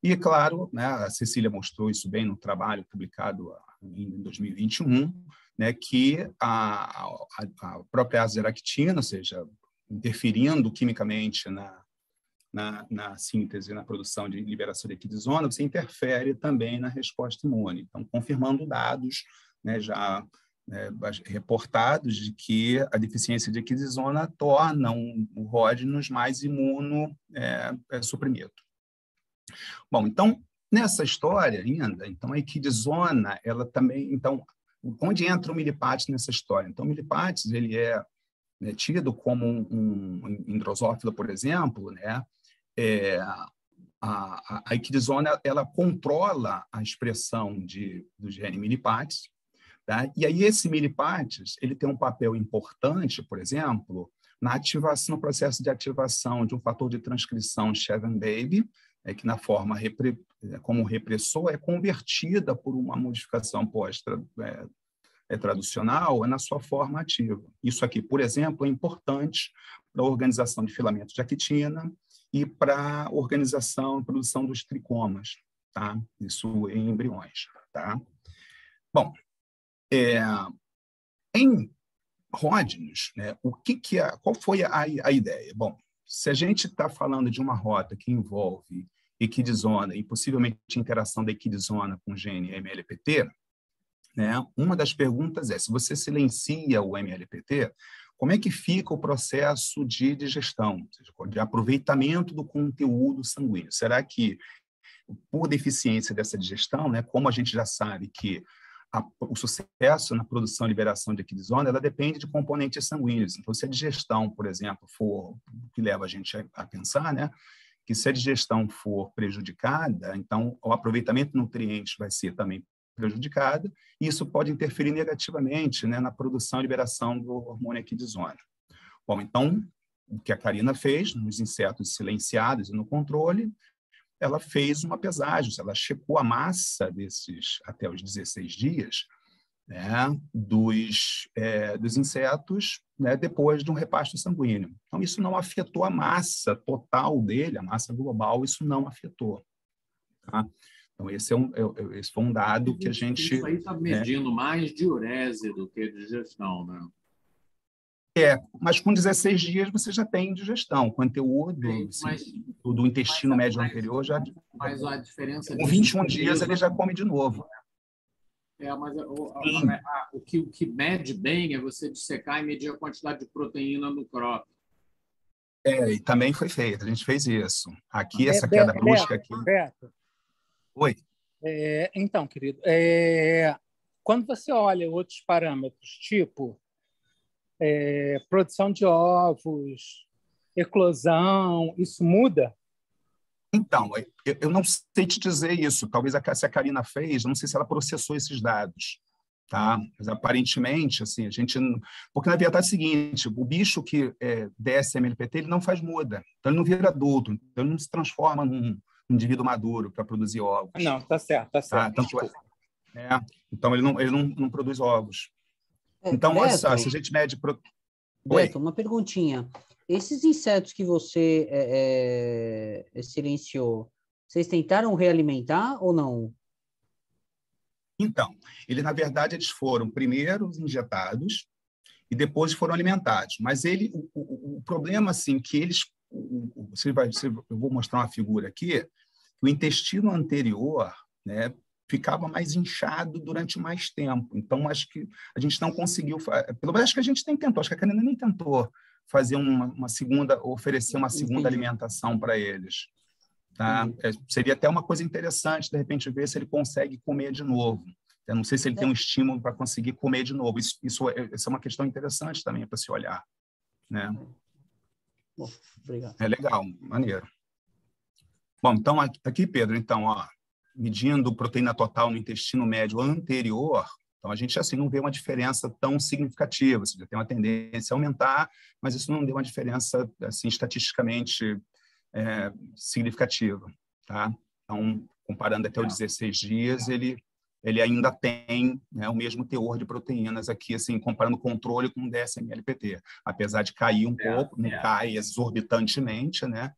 [SPEAKER 4] E, claro, né, a Cecília mostrou isso bem no trabalho publicado em 2021, né, que a própria azeractina, ou seja, interferindo quimicamente na síntese, na produção de liberação de equidizona, você interfere também na resposta imune. Então, confirmando dados, né, já reportados de que a deficiência de equidizona torna o Rodnos mais imunossuprimido. Bom, então, nessa história ainda, então, a equidizona, ela também... Então, onde entra o Milipates nessa história? Então, o Milipates, ele é tido como um drosófilo, por exemplo, né? A equidizona, ela controla a expressão do gene Milipates, tá? E aí esse Milipates, ele tem um papel importante, por exemplo, na ativação, no processo de ativação de um fator de transcrição Shevin-Baby, que na forma como repressor é convertida por uma modificação pós-traducional na sua forma ativa. Isso aqui, por exemplo, é importante para a organização de filamentos de actina e para a organização e produção dos tricomas, tá? Isso em embriões. Tá? Bom, em Rodnos, né, qual foi a ideia? Bom, se a gente está falando de uma rota que envolve equidizona e possivelmente interação da equidizona com o gene MLPT, né, uma das perguntas é, se você silencia o MLPT, como é que fica o processo de digestão, ou seja, de aproveitamento do conteúdo sanguíneo? Será que, por deficiência dessa digestão, né, como a gente já sabe que o sucesso na produção e liberação de equidizona, ela depende de componentes sanguíneos. Então, se a digestão, por exemplo, for o que leva a gente a pensar, né, que se a digestão for prejudicada, então o aproveitamento de nutrientes vai ser também prejudicado, e isso pode interferir negativamente, né, na produção e liberação do hormônio equidizona. Bom, então, o que a Karina fez nos insetos silenciados e no controle, ela fez uma pesagem, ela checou a massa desses até os 16 dias, né, dos insetos, né, depois de um repasto sanguíneo. Então, isso não afetou a massa total dele, a massa global, isso não afetou. Tá? Então, esse foi um dado que a gente...
[SPEAKER 6] Isso aí está medindo mais diurese do que digestão, né?
[SPEAKER 4] Mas com 16 dias você já tem digestão, o conteúdo do intestino médio anterior já...
[SPEAKER 6] Mas a diferença...
[SPEAKER 4] Com 21 dias ele já come de novo.
[SPEAKER 6] Mas o que mede bem é você dissecar e medir a quantidade de proteína no crop.
[SPEAKER 4] E também foi feito, a gente fez isso. Aqui, essa queda brusca aqui...
[SPEAKER 7] Beto.
[SPEAKER 4] Oi.
[SPEAKER 7] Então, querido, quando você olha outros parâmetros, tipo produção de ovos, eclosão, isso muda?
[SPEAKER 4] Então, eu não sei te dizer isso. Talvez se a Karina fez, eu não sei se ela processou esses dados. Tá? Mas, aparentemente, assim, a gente... Porque, na verdade, é o seguinte, o bicho que desce MLPT, ele não faz muda. Então, ele não vira adulto. Então, ele não se transforma num indivíduo maduro para produzir ovos.
[SPEAKER 7] Não, tá certo, tá certo.
[SPEAKER 4] Então, ele não produz ovos. Então, se a gente mede...
[SPEAKER 2] Beto, uma perguntinha. Esses insetos que você silenciou, vocês tentaram realimentar ou não?
[SPEAKER 4] Então, na verdade, eles foram primeiro injetados e depois foram alimentados. Mas o problema, assim, que eles... eu vou mostrar uma figura aqui, o intestino anterior, né, ficava mais inchado durante mais tempo. Então, acho que a gente não conseguiu... Pelo menos acho que a gente nem tentou, acho que a Karina nem tentou fazer oferecer uma segunda alimentação para eles. Tá? Seria até uma coisa interessante, de repente, ver se ele consegue comer de novo. Eu não sei se ele tem um estímulo para conseguir comer de novo. Isso é uma questão interessante também para se olhar. Né?
[SPEAKER 2] Bom, obrigado.
[SPEAKER 4] É legal, maneiro. Bom, então, aqui, Pedro, então, ó, medindo proteína total no intestino médio anterior, então a gente assim não vê uma diferença tão significativa. Você já tem uma tendência a aumentar, mas isso não deu uma diferença assim estatisticamente significativa, tá? Então, comparando até os 16 dias, ele ainda tem, né, o mesmo teor de proteínas aqui, assim, comparando o controle com o DSM-LPT, apesar de cair um pouco, não cai exorbitantemente, né?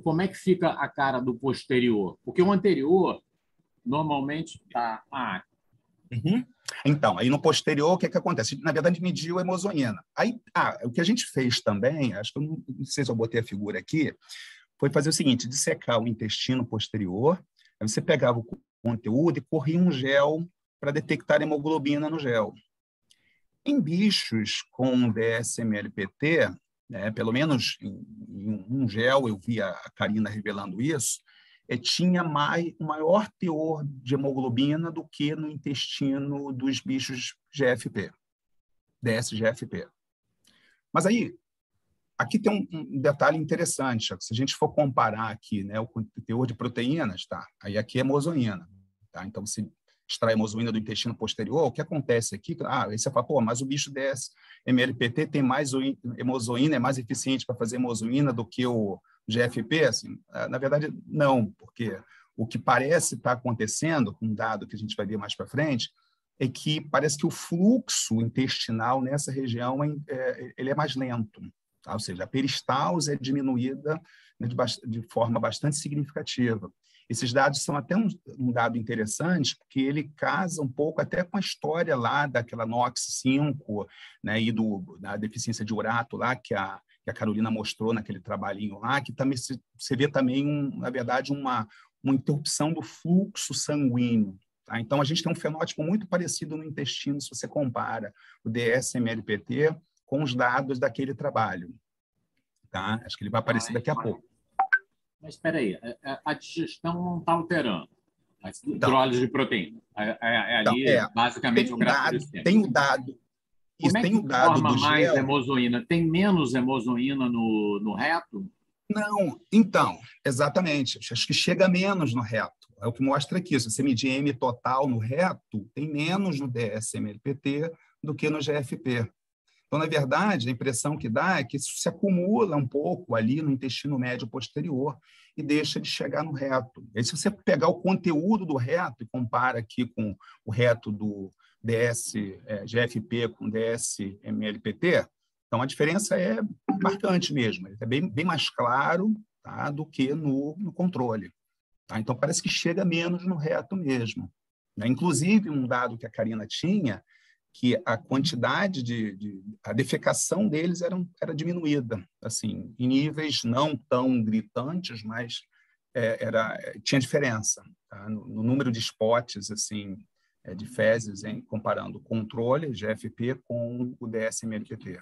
[SPEAKER 6] Como é que fica a cara do posterior? Porque o anterior normalmente está...
[SPEAKER 4] Então, aí no posterior, o que acontece? Na verdade, mediu a hemozoína. Aí, o que a gente fez também, acho que eu não sei se eu botei a figura aqui, foi fazer o seguinte, dissecar o intestino posterior, aí você pegava o conteúdo e corria um gel para detectar hemoglobina no gel. Em bichos com DSM-LPT, né, pelo menos em um gel, eu vi a Karina revelando isso, tinha um maior teor de hemoglobina do que no intestino dos bichos GFP, DS-GFP. Mas aí, aqui tem um detalhe interessante, se a gente for comparar aqui, né, o teor de proteínas, tá? Aí aqui é hemozoína, tá? Então, se extrai hemozoína do intestino posterior, o que acontece aqui? Aí você fala, pô, mas o bicho DS-MLPT tem mais hemozoína, é mais eficiente para fazer hemozoína do que o GFP? Assim, na verdade, não, porque o que parece estar acontecendo, com um dado que a gente vai ver mais para frente, é que parece que o fluxo intestinal nessa região ele é mais lento. Tá? Ou seja, a peristalse é diminuída, né, de forma bastante significativa. Esses dados são até um dado interessante, porque ele casa um pouco até com a história lá daquela NOX5, né, e da deficiência de urato lá, que a Carolina mostrou naquele trabalhinho lá, que também você vê também, na verdade, uma interrupção do fluxo sanguíneo. Tá? Então, a gente tem um fenótipo muito parecido no intestino, se você compara o DSM-LPT com os dados daquele trabalho. Tá? Acho que ele vai aparecer daqui a pouco.
[SPEAKER 6] Mas espera aí, a digestão não está alterando as hidrólise de proteína. Basicamente, o gráfico
[SPEAKER 4] tem o dado.
[SPEAKER 6] Como é que forma mais hemozoína? Tem menos hemozoína no reto?
[SPEAKER 4] Não, então, exatamente. Acho que chega menos no reto. É o que mostra aqui. Se você medir M total no reto, tem menos no DSM-LPT do que no GFP. Então, na verdade, a impressão que dá é que isso se acumula um pouco ali no intestino médio posterior e deixa de chegar no reto. E aí, se você pegar o conteúdo do reto e compara aqui com o reto do GFP com DSM-LPT, então a diferença é marcante mesmo. É bem mais claro, tá, do que no controle. Tá? Então, parece que chega menos no reto mesmo. Né? Inclusive, um dado que a Karina tinha, que a quantidade a defecação deles era diminuída, assim, em níveis não tão gritantes, mas tinha diferença, tá? No número de spots, assim, de fezes, comparando o controle GFP com o DSM-LPT.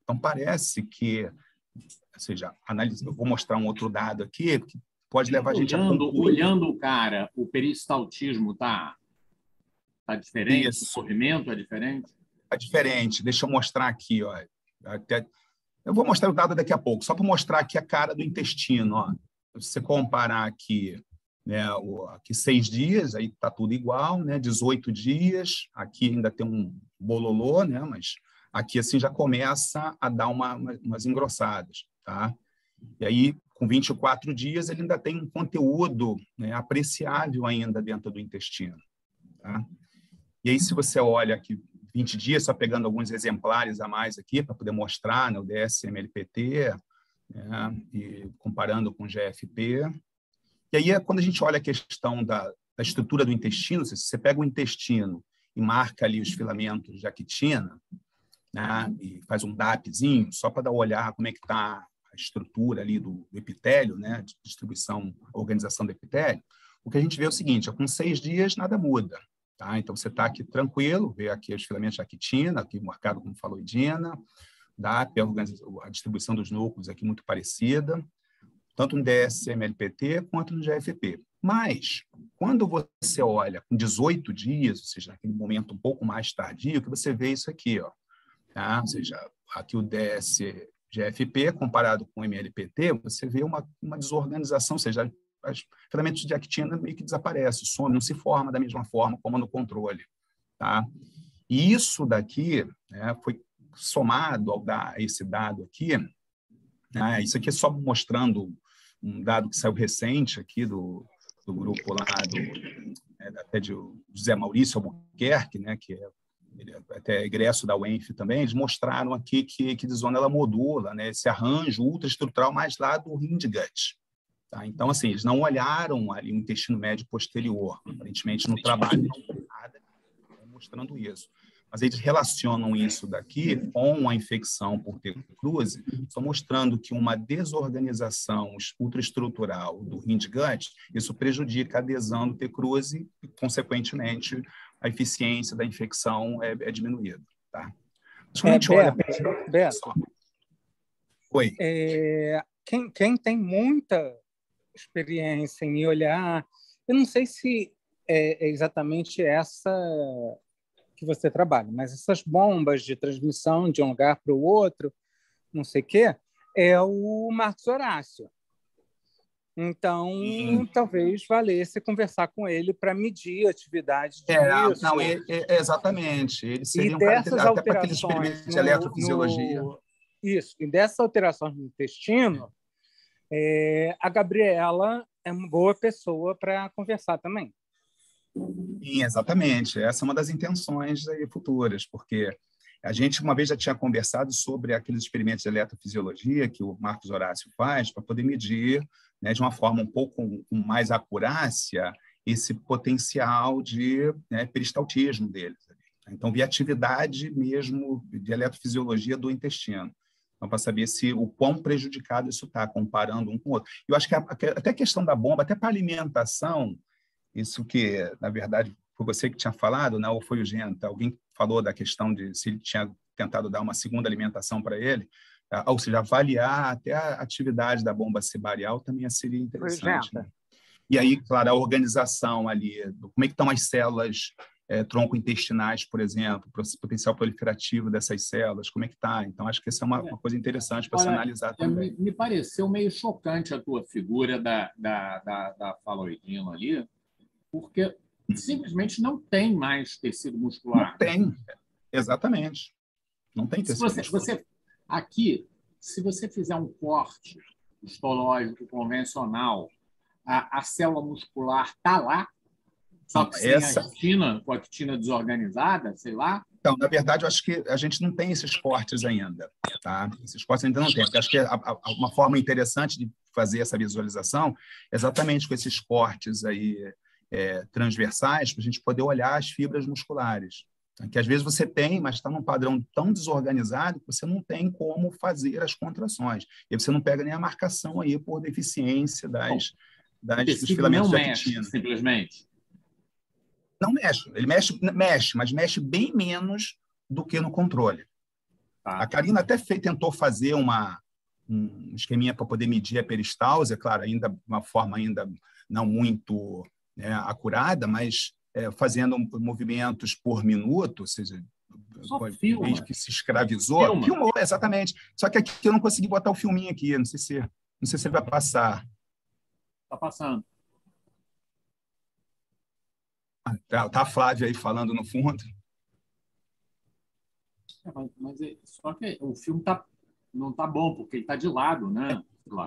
[SPEAKER 4] Então, parece que, ou seja, eu vou mostrar um outro dado aqui, que pode levar a gente a concluir.
[SPEAKER 6] Olhando o cara, o peristaltismo está diferente? Isso. O movimento é diferente?
[SPEAKER 4] É diferente. Deixa eu mostrar aqui. Ó. Eu vou mostrar o dado daqui a pouco, só para mostrar aqui a cara do intestino. Ó. Se você comparar aqui, né, aqui 6 dias, aí está tudo igual, né, 18 dias, aqui ainda tem um bololô, né, mas aqui assim já começa a dar umas engrossadas. Tá? E aí, com 24 dias, ele ainda tem um conteúdo, né, apreciável ainda dentro do intestino. Tá? E aí, se você olha aqui 20 dias, só pegando alguns exemplares a mais aqui para poder mostrar, né, o DSM-LPT, né, e comparando com o GFP. E aí, quando a gente olha a questão da estrutura do intestino, se você pega o intestino e marca ali os filamentos de actina, né, e faz um DAPzinho, só para dar uma olhar como é que está a estrutura ali do epitélio, né, de distribuição, organização do epitélio, o que a gente vê é o seguinte, com 6 dias nada muda. Tá? Então, você está aqui tranquilo, vê aqui os filamentos de actina, aqui marcado como faloidina, DAP, a distribuição dos núcleos aqui muito parecida, tanto no DSM-LPT quanto no GFP. Mas, quando você olha com 18 dias, ou seja, naquele momento um pouco mais tardio, que você vê isso aqui, ó, tá? Ou seja, aqui o DSGFP comparado com o MLPT, você vê uma desorganização, ou seja, os filamentos de actina meio que desaparecem, some, não se forma da mesma forma como no controle. Tá? E isso daqui, né, foi somado a esse dado aqui, né, isso aqui é só mostrando um dado que saiu recente aqui do grupo lá, até de José Maurício Albuquerque, né, que ele é até egresso da UENF também, eles mostraram aqui que a equidizona ela modula, né, esse arranjo ultraestrutural mais lá do rim de gut. Tá? Então, assim, eles não olharam ali o intestino médio posterior, aparentemente no trabalho não tem nada mostrando isso. Mas eles relacionam isso daqui com a infecção por T-cruzi, estão mostrando que uma desorganização ultraestrutural do rim de gut, isso prejudica a adesão do T-cruzi e, consequentemente, a eficiência da infecção é diminuída. Tá? Mas quando a gente olha...
[SPEAKER 7] Beto,
[SPEAKER 4] oi.
[SPEAKER 7] Quem tem muita experiência em olhar, eu não sei se é exatamente essa que você trabalha, mas essas bombas de transmissão de um lugar para o outro, não sei o quê, é o Marcos Horácio. Então, talvez valesse conversar com ele para medir a atividade disso.
[SPEAKER 4] Não, exatamente. Ele seria
[SPEAKER 7] um cara até
[SPEAKER 4] para aqueles experimentos de eletrofisiologia.
[SPEAKER 7] Isso. E dessas alterações no intestino, a Gabriela é uma boa pessoa para conversar também.
[SPEAKER 4] Sim, exatamente. Essa é uma das intenções aí futuras, porque a gente uma vez já tinha conversado sobre aqueles experimentos de eletrofisiologia que o Marcos Horácio faz para poder medir, né, de uma forma um pouco com mais acurácia esse potencial de, né, peristaltismo deles. Então, via atividade mesmo de eletrofisiologia do intestino. Então, para saber o quão prejudicado isso está, comparando um com o outro. Eu acho que até a questão da bomba, até para alimentação, isso que, na verdade, foi você que tinha falado, né? Ou foi o Genta? Alguém falou da questão de se ele tinha tentado dar uma segunda alimentação para ele, ou seja, avaliar até a atividade da bomba cibarial também seria interessante. Né? E aí, claro, a organização ali, como é que estão as células tronco-intestinais, por exemplo, o potencial proliferativo dessas células, como é que está? Então, acho que essa é uma coisa interessante para se analisar também.
[SPEAKER 6] Me pareceu meio chocante a tua figura da faloidina ali, porque simplesmente não tem mais tecido muscular.
[SPEAKER 4] Não tem, exatamente. Não tem tecido muscular.
[SPEAKER 6] Aqui, se você fizer um corte histológico convencional, a célula muscular está lá, só que sem com a actina desorganizada, sei lá.
[SPEAKER 4] Então, na verdade, eu acho que a gente não tem esses cortes ainda. Tá? Esses cortes ainda não tem. Porque acho que uma forma interessante de fazer essa visualização é exatamente com esses cortes aí, transversais, para a gente poder olhar as fibras musculares. Tá? Que às vezes você tem, mas está num padrão tão desorganizado que você não tem como fazer as contrações. E você não pega nem a marcação aí por deficiência dos filamentos de actina.
[SPEAKER 6] Simplesmente.
[SPEAKER 4] Não mexe. Ele mexe, mas mexe bem menos do que no controle. Tá. A Karina até tentou fazer um esqueminha para poder medir a peristalse, claro, ainda de uma forma ainda não muito acurada, mas fazendo movimentos por minuto, ou seja, desde que se escravizou. Filmou, exatamente. Só que aqui eu não consegui botar o filminho aqui, não sei se ele vai passar.
[SPEAKER 6] Está passando.
[SPEAKER 4] Tá a Flávia aí falando no fundo.
[SPEAKER 6] Mas só que o filme não está bom, porque ele está de lado, né?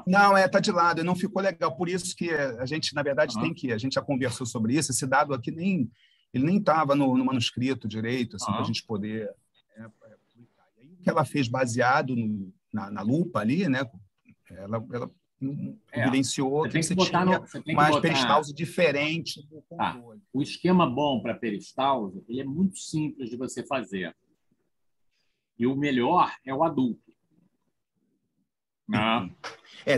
[SPEAKER 4] Não, está de lado, e não ficou legal. Por isso que a gente, na verdade, a gente já conversou sobre isso. Esse dado aqui ele nem estava no manuscrito direito, assim, para a gente poder publicar. E aí, o que ela fez baseado na lupa ali, né? Ela evidenciou que você tinha uma peristalse diferente do controle.
[SPEAKER 6] O esquema bom para peristalse, ele é muito simples de você fazer. E o melhor é o adulto.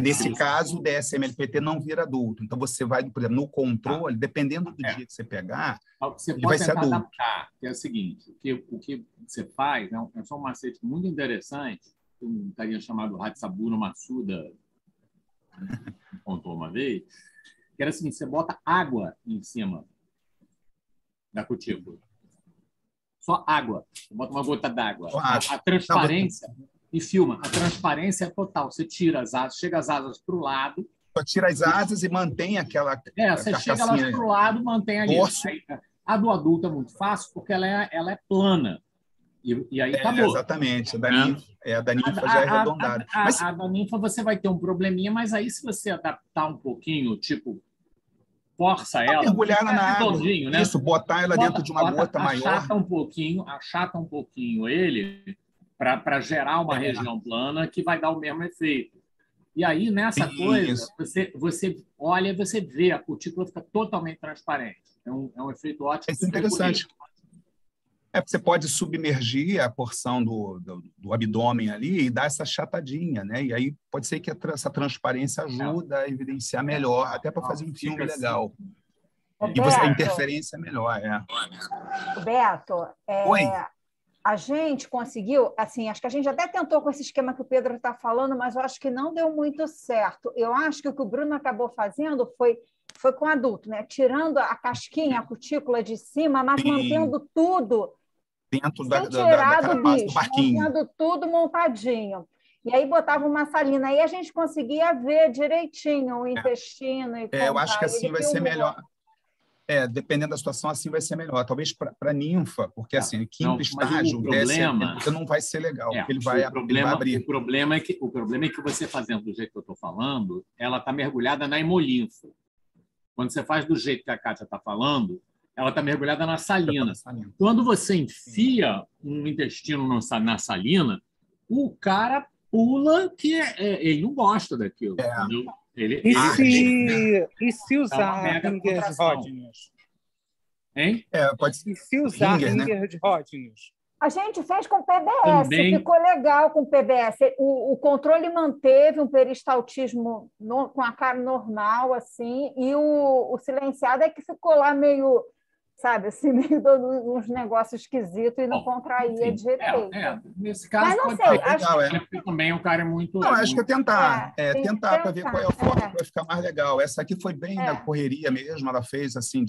[SPEAKER 4] Nesse caso, o DSM-LPT não vira adulto. Então, você vai, por exemplo, no controle, dependendo do dia que você pegar,
[SPEAKER 6] você
[SPEAKER 4] ele
[SPEAKER 6] pode
[SPEAKER 4] vai ser adulto.
[SPEAKER 6] adaptar, que é o seguinte, o que você faz é só um macete muito interessante, que um carinha chamado Hatsaburo Matsuda contou uma vez, que era assim, você bota água em cima da cutícula. Só água. Você bota uma gota d'água. A transparência... E filma. A transparência é total. Você tira as asas, chega as asas para o lado.
[SPEAKER 4] Só tira as asas e mantém aquela
[SPEAKER 6] você chega elas para o lado, mantém ali. A do adulto é muito fácil, porque ela é plana. E aí acabou.
[SPEAKER 4] Exatamente. A da ninfa já é arredondada.
[SPEAKER 6] A da ninfa você vai ter um probleminha, mas aí se você adaptar um pouquinho, tipo, força ela...
[SPEAKER 4] mergulhar na água.
[SPEAKER 6] Né?
[SPEAKER 4] Isso, botar ela dentro de uma gota maior.
[SPEAKER 6] Achata um pouquinho ele... para gerar uma região plana que vai dar o mesmo efeito. E aí, nessa coisa, você olha e você vê, a cutícula fica totalmente transparente. É um efeito ótimo.
[SPEAKER 4] Isso é interessante. Porque você pode submergir a porção do abdômen ali e dar essa chatadinha, né? E aí pode ser que essa transparência ajuda a evidenciar melhor, até para fazer um filme legal. E a interferência é melhor.
[SPEAKER 8] Beto,
[SPEAKER 4] Oi?
[SPEAKER 8] A gente conseguiu, assim, acho que a gente até tentou com esse esquema que o Pedro está falando, mas eu acho que não deu muito certo. Eu acho que o o Bruno acabou fazendo foi com adulto, né? Tirando a casquinha, a cutícula de cima, mas mantendo tudo
[SPEAKER 4] dentro
[SPEAKER 8] do bicho,
[SPEAKER 4] barquinho.
[SPEAKER 8] mantendo tudo montadinho. E aí botava uma salina, aí a gente conseguia ver direitinho o intestino. E
[SPEAKER 4] eu acho que assim vai ser melhor. Dependendo da situação, assim vai ser melhor. Talvez para ninfa, porque assim, quinto estágio, você não vai ser legal, porque ele vai abrir.
[SPEAKER 6] O problema é que você fazendo do jeito que eu estou falando, ela está mergulhada na hemolinfa. Quando você faz do jeito que a Kátia está falando, ela está mergulhada na salina. Quando você enfia um intestino na salina, o cara pula que ele não gosta daquilo. Entendeu?
[SPEAKER 7] E se usar Ringer Rodgers?
[SPEAKER 6] Hein?
[SPEAKER 4] Pode ser.
[SPEAKER 7] E se usar
[SPEAKER 4] Ringer,
[SPEAKER 7] Ringer Rodgers?
[SPEAKER 8] A gente fez com PBS, ficou legal com PBS. O controle manteve um peristaltismo com a cara normal, assim, e o silenciado é que ficou lá meio, sabe, assim, meio uns negócios esquisitos e não contraía direito.
[SPEAKER 6] Nesse caso,
[SPEAKER 8] mas não sei,
[SPEAKER 6] acho que também o cara é muito...
[SPEAKER 4] Não, acho que é tentar para ver qual é a forma que vai ficar mais legal. Essa aqui foi bem na correria mesmo, ela fez assim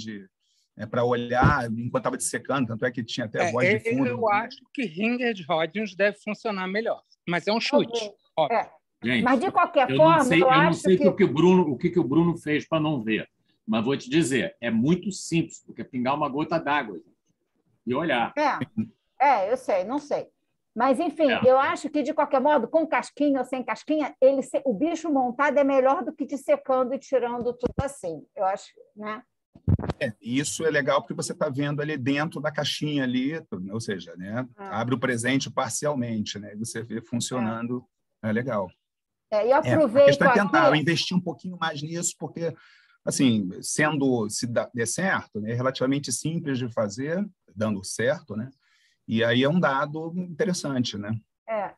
[SPEAKER 4] para olhar enquanto estava dissecando, tanto é que tinha até a voz de fundo.
[SPEAKER 7] Eu acho que Ringer Rodgers deve funcionar melhor, mas é um chute.
[SPEAKER 6] Gente,
[SPEAKER 8] mas, de qualquer forma, eu
[SPEAKER 6] não sei o que o Bruno fez para não ver, mas vou te dizer, é muito simples, porque é pingar uma gota d'água e olhar.
[SPEAKER 8] Eu sei, não sei. Mas, enfim, eu acho que, de qualquer modo, com casquinha ou sem casquinha, o bicho montado é melhor do que dissecando e tirando tudo assim. Eu acho, né?
[SPEAKER 4] Isso é legal porque você está vendo ali dentro da caixinha ali, ou seja, né, abre o presente parcialmente, né, e você vê funcionando, é legal.
[SPEAKER 8] E aproveito
[SPEAKER 4] a questão é tentar, eu investi um pouquinho mais nisso, porque, assim, se der certo, né, é relativamente simples de fazer, dando certo, né, e aí é um dado interessante, né.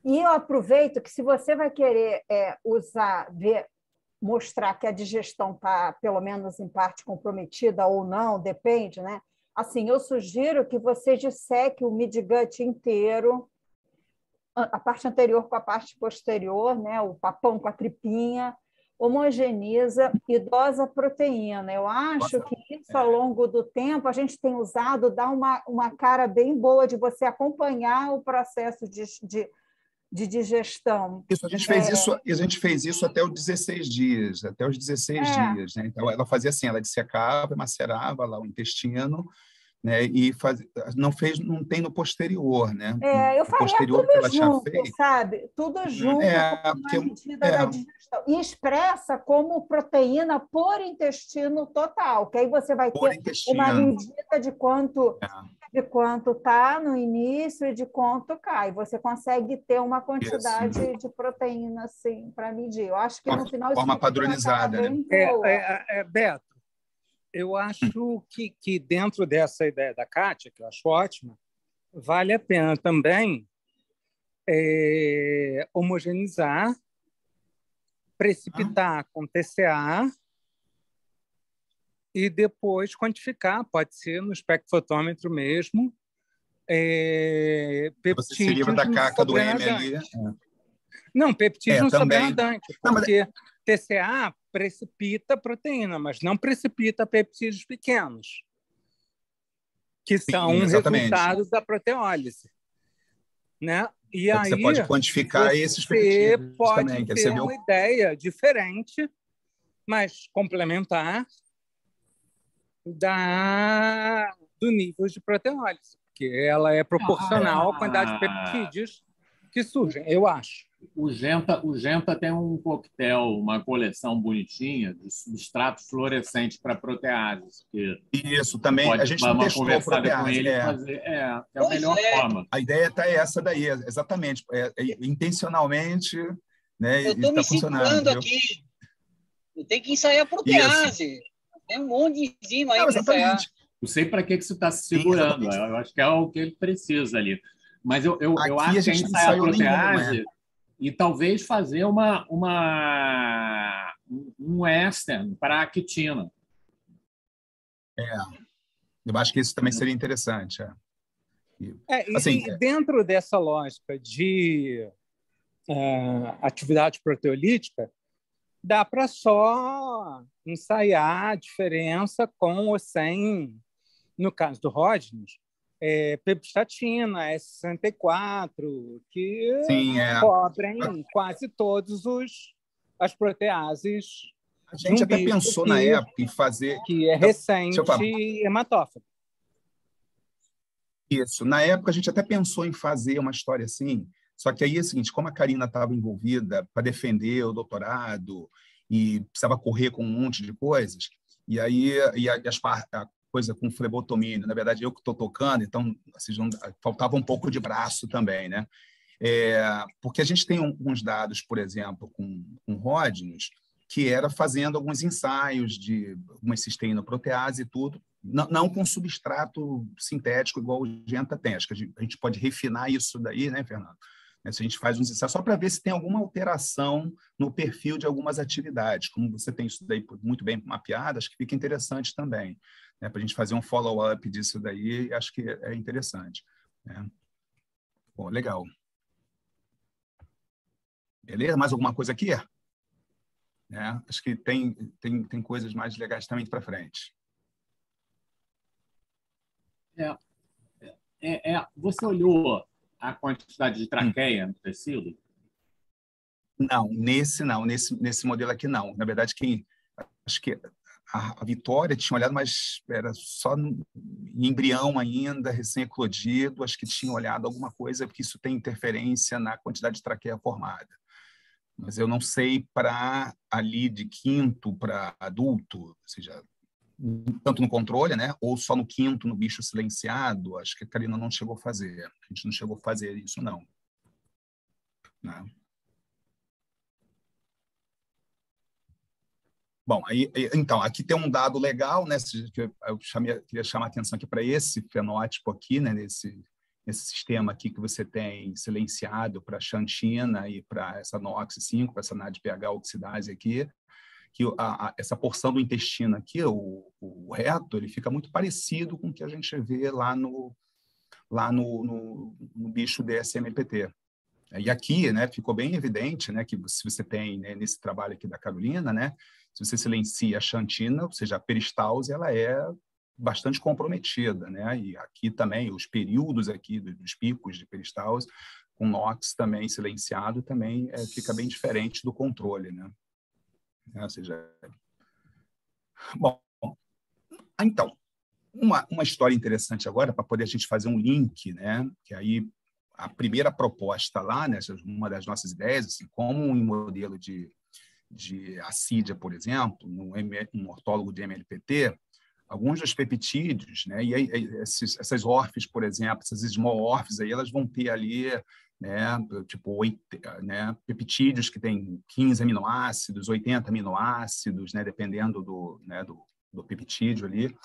[SPEAKER 8] E eu aproveito que se você vai querer mostrar que a digestão está, pelo menos em parte, comprometida ou não, depende, né? Assim, eu sugiro que você disseque o midgut inteiro, a parte anterior com a parte posterior, né? O papão com a tripinha, homogeneiza e dosa proteína. Eu acho que isso, ao longo do tempo, a gente tem usado, dá uma cara bem boa de você acompanhar o processo de digestão.
[SPEAKER 4] Isso, a gente fez isso até os 16 dias, dias, né? Então, ela fazia assim, ela dissecava, macerava lá o intestino, né? E não tem no posterior, né?
[SPEAKER 8] Eu
[SPEAKER 4] No
[SPEAKER 8] faria
[SPEAKER 4] posterior que
[SPEAKER 8] tudo
[SPEAKER 4] ela tinha
[SPEAKER 8] junto,
[SPEAKER 4] feito.
[SPEAKER 8] sabe? Tudo junto como uma medida da digestão. E expressa como proteína por intestino total, que aí você vai ter uma medida de quanto está no início e de quanto cai. Você consegue ter uma quantidade de proteína assim, para medir. Eu acho que no final isso
[SPEAKER 4] forma
[SPEAKER 8] fica
[SPEAKER 4] padronizada,
[SPEAKER 8] bem
[SPEAKER 4] né?
[SPEAKER 8] boa.
[SPEAKER 7] Beto, eu acho que dentro dessa ideia da Kátia, que eu acho ótima, vale a pena também homogeneizar, precipitar com TCA e depois quantificar, pode ser no espectrofotômetro mesmo, peptídeos
[SPEAKER 4] Você da caca do M ali.
[SPEAKER 7] Não, peptídeos no
[SPEAKER 4] também.
[SPEAKER 7] sobrenadante, porque TCA precipita proteína, mas não precipita peptídeos pequenos, que são um resultado da proteólise. Né? E aí
[SPEAKER 4] você pode quantificar esses peptídeos também.
[SPEAKER 7] Você pode ter uma ideia diferente, mas complementar do nível de proteólise, porque ela é proporcional à quantidade de peptídeos que surgem, eu acho.
[SPEAKER 6] O Genta tem um coquetel, uma coleção bonitinha de substratos fluorescentes para proteases.
[SPEAKER 4] Isso, também. A gente não testou protease.
[SPEAKER 6] Com ele fazer, é a melhor forma.
[SPEAKER 4] A ideia está essa daí, exatamente. Intencionalmente, né,
[SPEAKER 2] eu estou me segurando aqui. Eu tenho que ensaiar protease.
[SPEAKER 4] Isso.
[SPEAKER 2] Tem um monte de enzima aí para ensaiar.
[SPEAKER 6] Não sei para que você está se segurando. Eu acho que é o que ele precisa ali. Mas eu acho que é ensaiar protease e talvez fazer um western para a quitina.
[SPEAKER 4] Eu acho que isso também seria interessante.
[SPEAKER 7] E dentro dessa lógica de atividade proteolítica, dá para só ensaiar a diferença com ou sem, no caso do Rodgers, peptidatina, S64, que cobrem quase todos as proteases.
[SPEAKER 4] A gente até pensou na época em fazer...
[SPEAKER 7] Que é recente hematófago.
[SPEAKER 4] Isso. Na época, a gente até pensou em fazer uma história assim, só que aí é o seguinte, como a Karina estava envolvida para defender o doutorado e precisava correr com um monte de coisas, e aí a coisa com flebotomia, na verdade, eu que estou tocando, então assim, faltava um pouco de braço também, né? Porque a gente tem alguns dados, por exemplo, com Rodgers, que era fazendo alguns ensaios de algumas cisteínoprotease e tudo, não com substrato sintético igual o Genta tem. Acho que a gente pode refinar isso daí, né, Fernando? Se a gente faz uns ensaios só para ver se tem alguma alteração no perfil de algumas atividades. Como você tem isso daí muito bem mapeado, acho que fica interessante também, né? Para a gente fazer um follow-up disso daí, acho que é interessante, né? Bom, legal. Beleza? Mais alguma coisa aqui? Acho que tem coisas mais legais também para frente.
[SPEAKER 6] Você olhou a quantidade de traqueia no tecido?
[SPEAKER 4] Não, nesse modelo aqui não. Na verdade, acho que a Vitória tinha olhado, mas era só em embrião ainda, recém-eclodido, acho que tinha olhado alguma coisa, porque isso tem interferência na quantidade de traqueia formada. Mas eu não sei para ali de quinto para adulto, ou seja, tanto no controle, né, ou só no quinto, no bicho silenciado, acho que a Karina não chegou a fazer. A gente não chegou a fazer isso, não. Bom, então, aqui tem um dado legal, né, eu queria chamar a atenção aqui para esse fenótipo aqui, né, nesse sistema aqui que você tem silenciado para a xantina e para essa NOX5, para essa NADPH oxidase aqui, que essa porção do intestino aqui, o reto, ele fica muito parecido com o que a gente vê lá no bicho DSM-PT. E aqui, né, ficou bem evidente, né, que se você tem, né, nesse trabalho aqui da Carolina, né, se você silencia a xantina, ou seja, a peristalse, ela é bastante comprometida, né? E aqui também os períodos aqui dos picos de peristalse com NOx também silenciado também fica bem diferente do controle, né? Ou seja, bom, então Uma história interessante agora, para poder a gente fazer um link, né? Que aí a primeira proposta lá, né, uma das nossas ideias, assim, como um modelo de assídia, por exemplo, um ortólogo de MLPT, alguns dos peptídeos, né, e aí, essas ORFs, por exemplo, essas small ORFs, aí, elas vão ter ali, né, tipo, né, peptídeos que têm 15 aminoácidos, 80 aminoácidos, né, dependendo do peptídeo ali.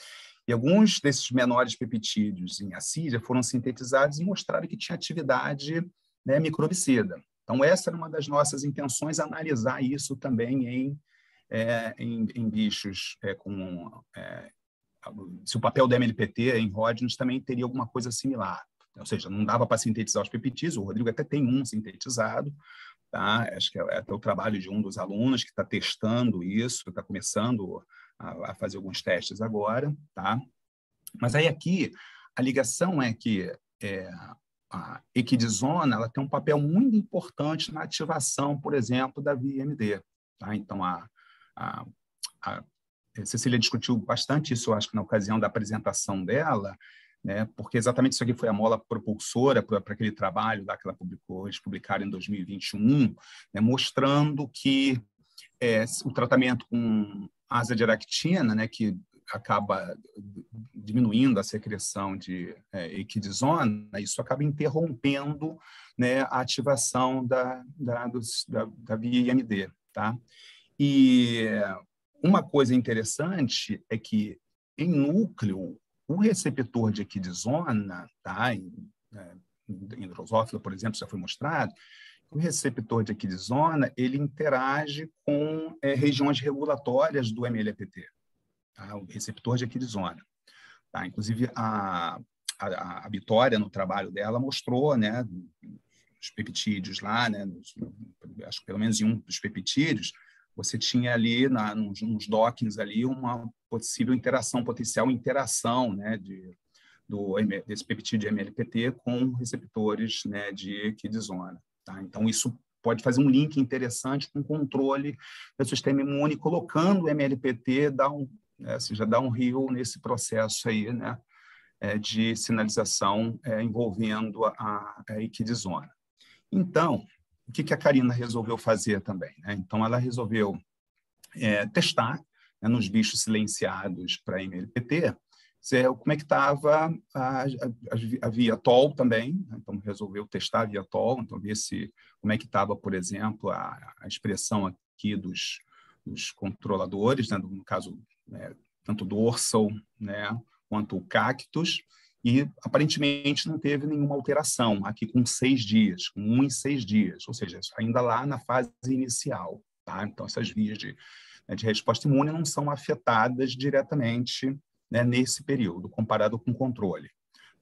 [SPEAKER 4] E alguns desses menores peptídeos em assídia foram sintetizados e mostraram que tinha atividade, né, microbicida. Então, essa era uma das nossas intenções, analisar isso também em bichos se o papel da MLPT em Rodgens também teria alguma coisa similar. Ou seja, não dava para sintetizar os peptídeos, o Rodrigo até tem um sintetizado, tá? Acho que é até o trabalho de um dos alunos que está testando isso, está começando a fazer alguns testes agora, tá? Mas aí aqui a ligação é que a equidizona ela tem um papel muito importante na ativação, por exemplo, da VIMD, tá? Então a Cecília discutiu bastante isso, eu acho que na ocasião da apresentação dela, né? Porque exatamente isso aqui foi a mola propulsora para aquele trabalho lá que eles publicaram em 2021, né? Mostrando que o tratamento com azadiractina, né, que acaba diminuindo a secreção de equidizona, isso acaba interrompendo, né, a ativação da via IMD, tá? E uma coisa interessante é que, em núcleo, o receptor de equidizona, tá, em drosófila, por exemplo, já foi mostrado, o receptor de equidizona ele interage com regiões regulatórias do MLPT, tá? O receptor de equidizona. Tá? Inclusive, a Vitória, no trabalho dela, mostrou, né, os peptídeos lá, né, acho que pelo menos em um dos peptídeos, você tinha ali, nos dockings, ali, uma possível potencial interação, né, desse peptídeo MLPT com receptores, né, de equidizona. Tá? Então, isso pode fazer um link interessante com o controle do sistema imune, colocando o MLPT, dá um rio nesse processo aí, né, de sinalização envolvendo a equidizona. Então, o que a Karina resolveu fazer também? Né? Então, ela resolveu testar, né, nos bichos silenciados para MLPT, como é que estava a via TOL também, né? Então resolveu testar a via TOL, então ver como é que estava, por exemplo, a expressão aqui dos controladores, né? No caso, tanto do dorsal, né, quanto o cactus, e aparentemente não teve nenhuma alteração aqui com 6 dias, com 1 em 6 dias, ou seja, ainda lá na fase inicial, tá? Então essas vias de resposta imune não são afetadas diretamente, né, nesse período, comparado com o controle.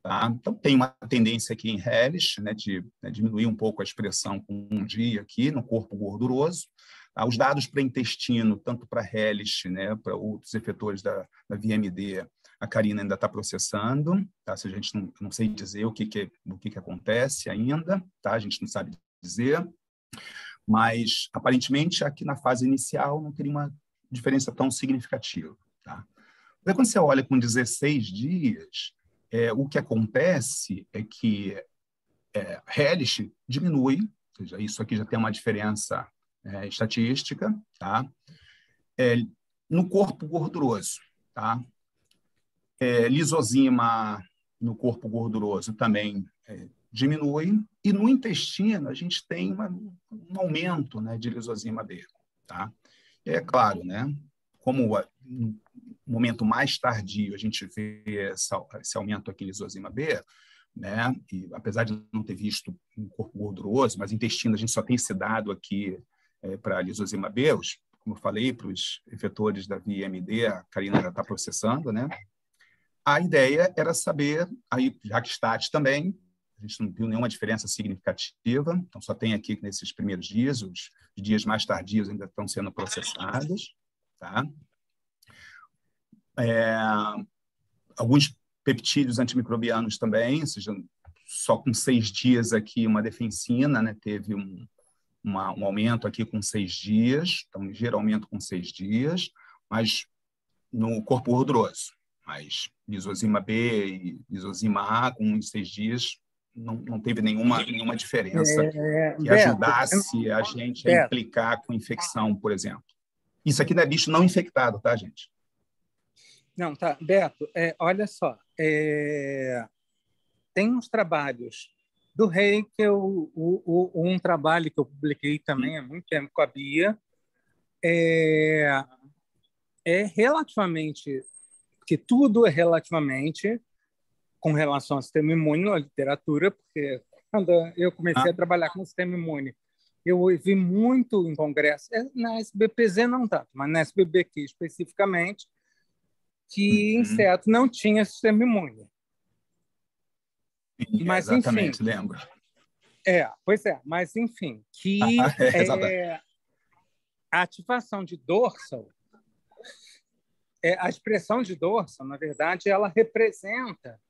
[SPEAKER 4] Tá? Então, tem uma tendência aqui em Hellish, né, de diminuir um pouco a expressão com 1 dia aqui no corpo gorduroso. Tá? Os dados para intestino, tanto para Hellish, né, para outros efetores da VMD, a Karina ainda está processando. Tá? Se a gente não sei dizer o que acontece ainda, tá? A gente não sabe dizer. Mas, aparentemente, aqui na fase inicial não teria uma diferença tão significativa. Tá? Mas quando você olha com 16 dias, o que acontece é que Hellish diminui, ou seja, isso aqui já tem uma diferença estatística, tá? No corpo gorduroso, tá? Lisozima no corpo gorduroso também diminui, e no intestino a gente tem um aumento, né, de lisozima B, tá? É claro, né? Como no momento mais tardio a gente vê esse aumento aqui em lisozima B, né? E apesar de não ter visto um corpo gorduroso, mas intestino a gente só tem esse dado aqui para a lisozima B, como eu falei, para os efetores da VIMD, a Karina já está processando, né? A ideia era saber, aí JAK-STAT também, a gente não viu nenhuma diferença significativa, então só tem aqui nesses primeiros dias, os dias mais tardios ainda estão sendo processados, tá? Alguns peptídeos antimicrobianos também, ou seja, só com 6 dias aqui uma defensina, né, teve um aumento aqui com 6 dias, então ligeiro aumento com 6 dias, mas no corpo gorduroso, mas lisozima B e lisozima A com 1 em 6 dias, não teve nenhuma diferença que
[SPEAKER 7] Beto,
[SPEAKER 4] ajudasse a gente a
[SPEAKER 7] Beto.
[SPEAKER 4] implicar com infecção, por exemplo. Isso aqui não é bicho não infectado, tá, gente?
[SPEAKER 7] Não, tá. Beto, olha só. Tem uns trabalhos do Rei, que um trabalho que eu publiquei também há muito tempo com a Bia, é relativamente, que tudo é relativamente com relação ao sistema imune na literatura, porque quando eu comecei a trabalhar com o sistema imune, eu ouvi muito em congresso, na SBPZ não tanto, mas na SBBQ especificamente, que inseto não tinha sistema imune.
[SPEAKER 4] Sim,
[SPEAKER 7] mas,
[SPEAKER 4] exatamente,
[SPEAKER 7] enfim,
[SPEAKER 4] lembro.
[SPEAKER 7] Pois é, mas enfim, que a ativação de dorsal, a expressão de dorsal, na verdade, ela representa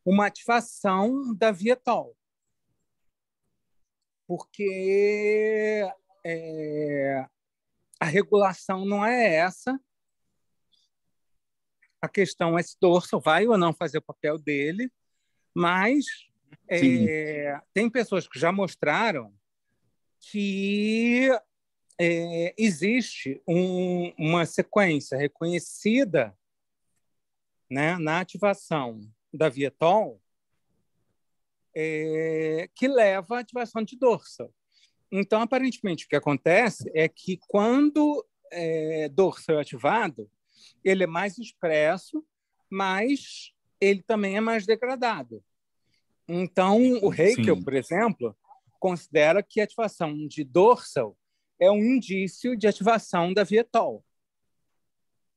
[SPEAKER 7] uma ativação da vietol. Porque a regulação não é essa. A questão é se dorsal vai ou não fazer o papel dele, mas tem pessoas que já mostraram que existe uma sequência reconhecida, né, na ativação da vietol que leva à ativação de dorsal. Então, aparentemente, o que acontece é que quando dorsal é ativado, ele é mais expresso, mas ele também é mais degradado. Então, o Haeckel, por exemplo, considera que a ativação de dorsal é um indício de ativação da vietol.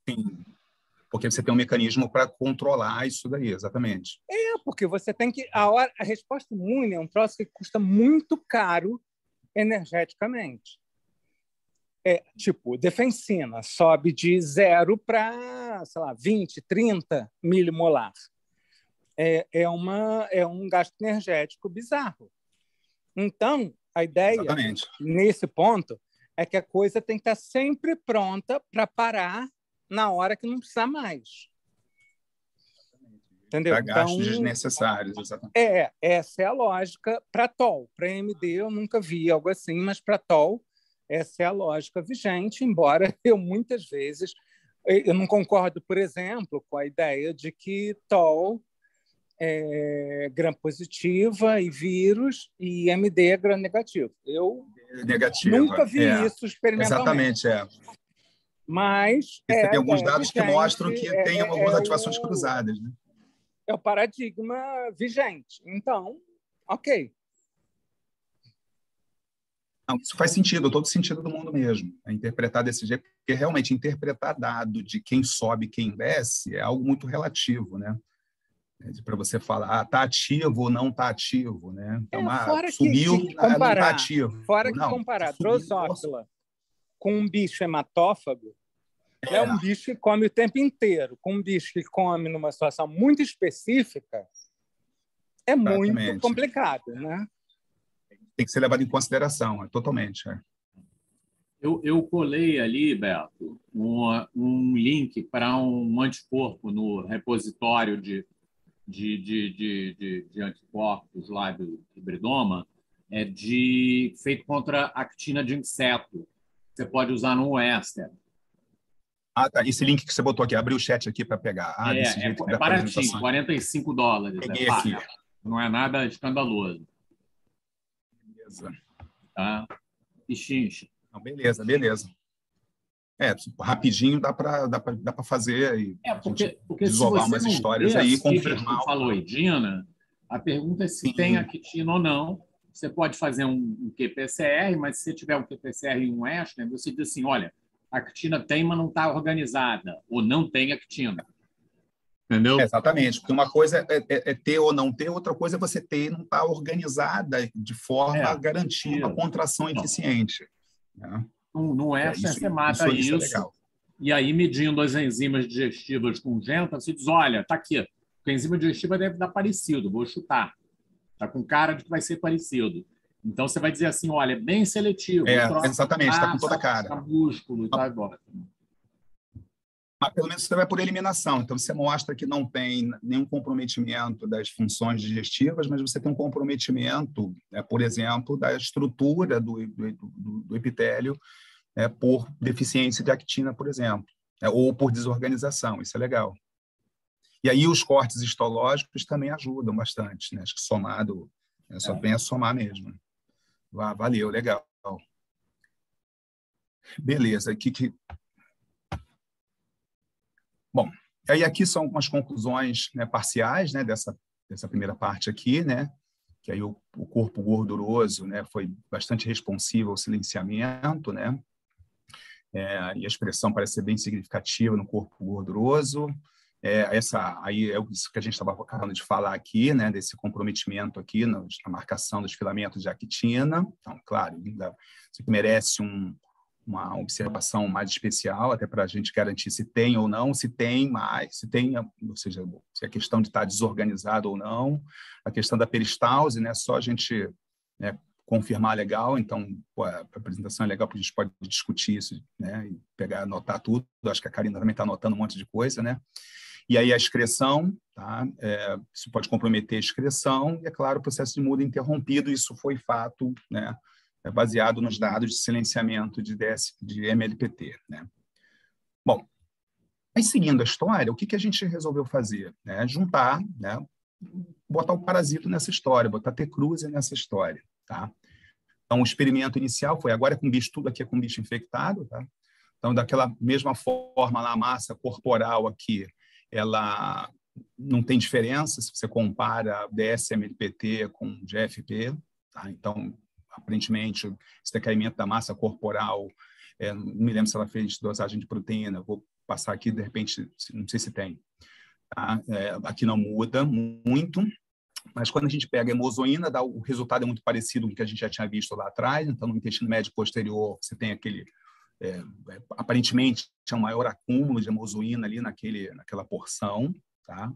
[SPEAKER 4] Sim, porque você tem um mecanismo para controlar isso daí, exatamente.
[SPEAKER 7] Porque você tem que... A resposta imune é um troço que custa muito caro energeticamente. Tipo, defensina sobe de 0 para, sei lá, 20, 30 milimolar. É um gasto energético bizarro. Então, a ideia, nesse ponto, é que a coisa tem que estar sempre pronta para parar na hora que não precisar mais. Entendeu?
[SPEAKER 4] Para gastos desnecessários, exatamente.
[SPEAKER 7] Essa é a lógica para TOL. Para MD eu nunca vi algo assim, mas para TOL essa é a lógica vigente, embora eu muitas vezes eu não concordo, por exemplo, com a ideia de que TOL é gram-positiva e vírus e MD é gram-negativo. Eu nunca vi isso experimentalmente.
[SPEAKER 4] Exatamente,
[SPEAKER 7] Mas
[SPEAKER 4] você tem alguns dados que mostram que tem algumas ativações cruzadas, né?
[SPEAKER 7] É o paradigma vigente. Então, ok.
[SPEAKER 4] Não, isso faz sentido, todo sentido do mundo mesmo. Interpretar desse jeito, porque realmente interpretar dado de quem sobe e quem desce é algo muito relativo, né? Para você falar, está ativo ou não está ativo, né? Então, subiu, não está ativo.
[SPEAKER 7] Fora que comparar Drosophila com um bicho hematófago, é um bicho que come o tempo inteiro, com um bicho que come numa situação muito específica, é muito complicado, né?
[SPEAKER 4] Tem que ser levado em consideração, totalmente.
[SPEAKER 6] Eu colei ali, Beto, um link para um anticorpo no repositório de anticorpos lá do hibridoma, feito contra actina de inseto. Você pode usar no Wester.
[SPEAKER 4] Tá. Esse link que você botou aqui, abriu o chat aqui para pegar. Desse jeito
[SPEAKER 6] é baratinho, $45.
[SPEAKER 4] Peguei aqui.
[SPEAKER 6] Não é nada escandaloso.
[SPEAKER 4] Beleza.
[SPEAKER 6] Tá? E chincha.
[SPEAKER 4] Beleza. Rapidinho dá para fazer e
[SPEAKER 6] porque
[SPEAKER 4] desovar umas histórias aí e confirmar.
[SPEAKER 6] Faloidina, a pergunta é se tem actina ou não. Você pode fazer um qPCR, mas se você tiver um qPCR e um Western, você diz assim, olha, a actina tem, mas não está organizada, ou não tem actina. Entendeu?
[SPEAKER 4] Exatamente, porque uma coisa é ter ou não ter, outra coisa é você ter e não estar organizada de forma a garantir uma contração eficiente. Né?
[SPEAKER 6] No Western, você mata isso. E aí, medindo as enzimas digestivas congênitas, você diz, olha, está aqui, a enzima digestiva deve dar parecido, vou chutar. Está com cara de que vai ser parecido. Então, você vai dizer assim, olha, é bem seletivo.
[SPEAKER 4] Exatamente, está com toda a cara.
[SPEAKER 6] Músculo e tal,
[SPEAKER 4] Mas pelo menos você vai por eliminação. Então, você mostra que não tem nenhum comprometimento das funções digestivas, mas você tem um comprometimento, por exemplo, da estrutura do epitélio por deficiência de actina, por exemplo, ou por desorganização. Isso é legal. E aí os cortes histológicos também ajudam bastante, né? Acho que somado, só vem a somar mesmo. Valeu, legal. Beleza. Bom, aí aqui são algumas conclusões, né, parciais, né, dessa primeira parte aqui, né, que aí o corpo gorduroso, né, foi bastante responsivo ao silenciamento, né, e a expressão parece ser bem significativa no corpo gorduroso. Aí é isso que a gente estava acabando de falar aqui, né, desse comprometimento aqui na marcação dos filamentos de actina. Então, claro, isso merece uma observação mais especial, até para a gente garantir se tem ou não, se tem, ou seja, se a questão de estar desorganizado ou não, a questão da peristalse, né, só a gente, né, confirmar legal. Então, a apresentação é legal, porque a gente pode discutir isso, né, e anotar tudo. Acho que a Karina também está anotando um monte de coisa, né? E aí a excreção, tá? Isso pode comprometer a excreção, e, é claro, o processo de muda interrompido, isso foi fato, né, baseado nos dados de silenciamento de MLPT, né? Bom, aí seguindo a história, o que a gente resolveu fazer? Né? Juntar, né? Botar o parasito nessa história, botar T-cruzi nessa história, tá? Então, o experimento inicial foi, agora com bicho, tudo aqui é com bicho infectado, tá? Então, daquela mesma forma lá, a massa corporal aqui, ela não tem diferença se você compara DSMLPT com GFP, tá? Então, aparentemente, esse decaimento da massa corporal, não me lembro se ela fez dosagem de proteína, vou passar aqui, de repente, não sei se tem. Tá? Aqui não muda muito, mas quando a gente pega a hemozoína, o resultado é muito parecido com o que a gente já tinha visto lá atrás. Então, no intestino médio posterior, você tem aquele, aparentemente, um maior acúmulo de hemozoína ali naquela porção. Tá?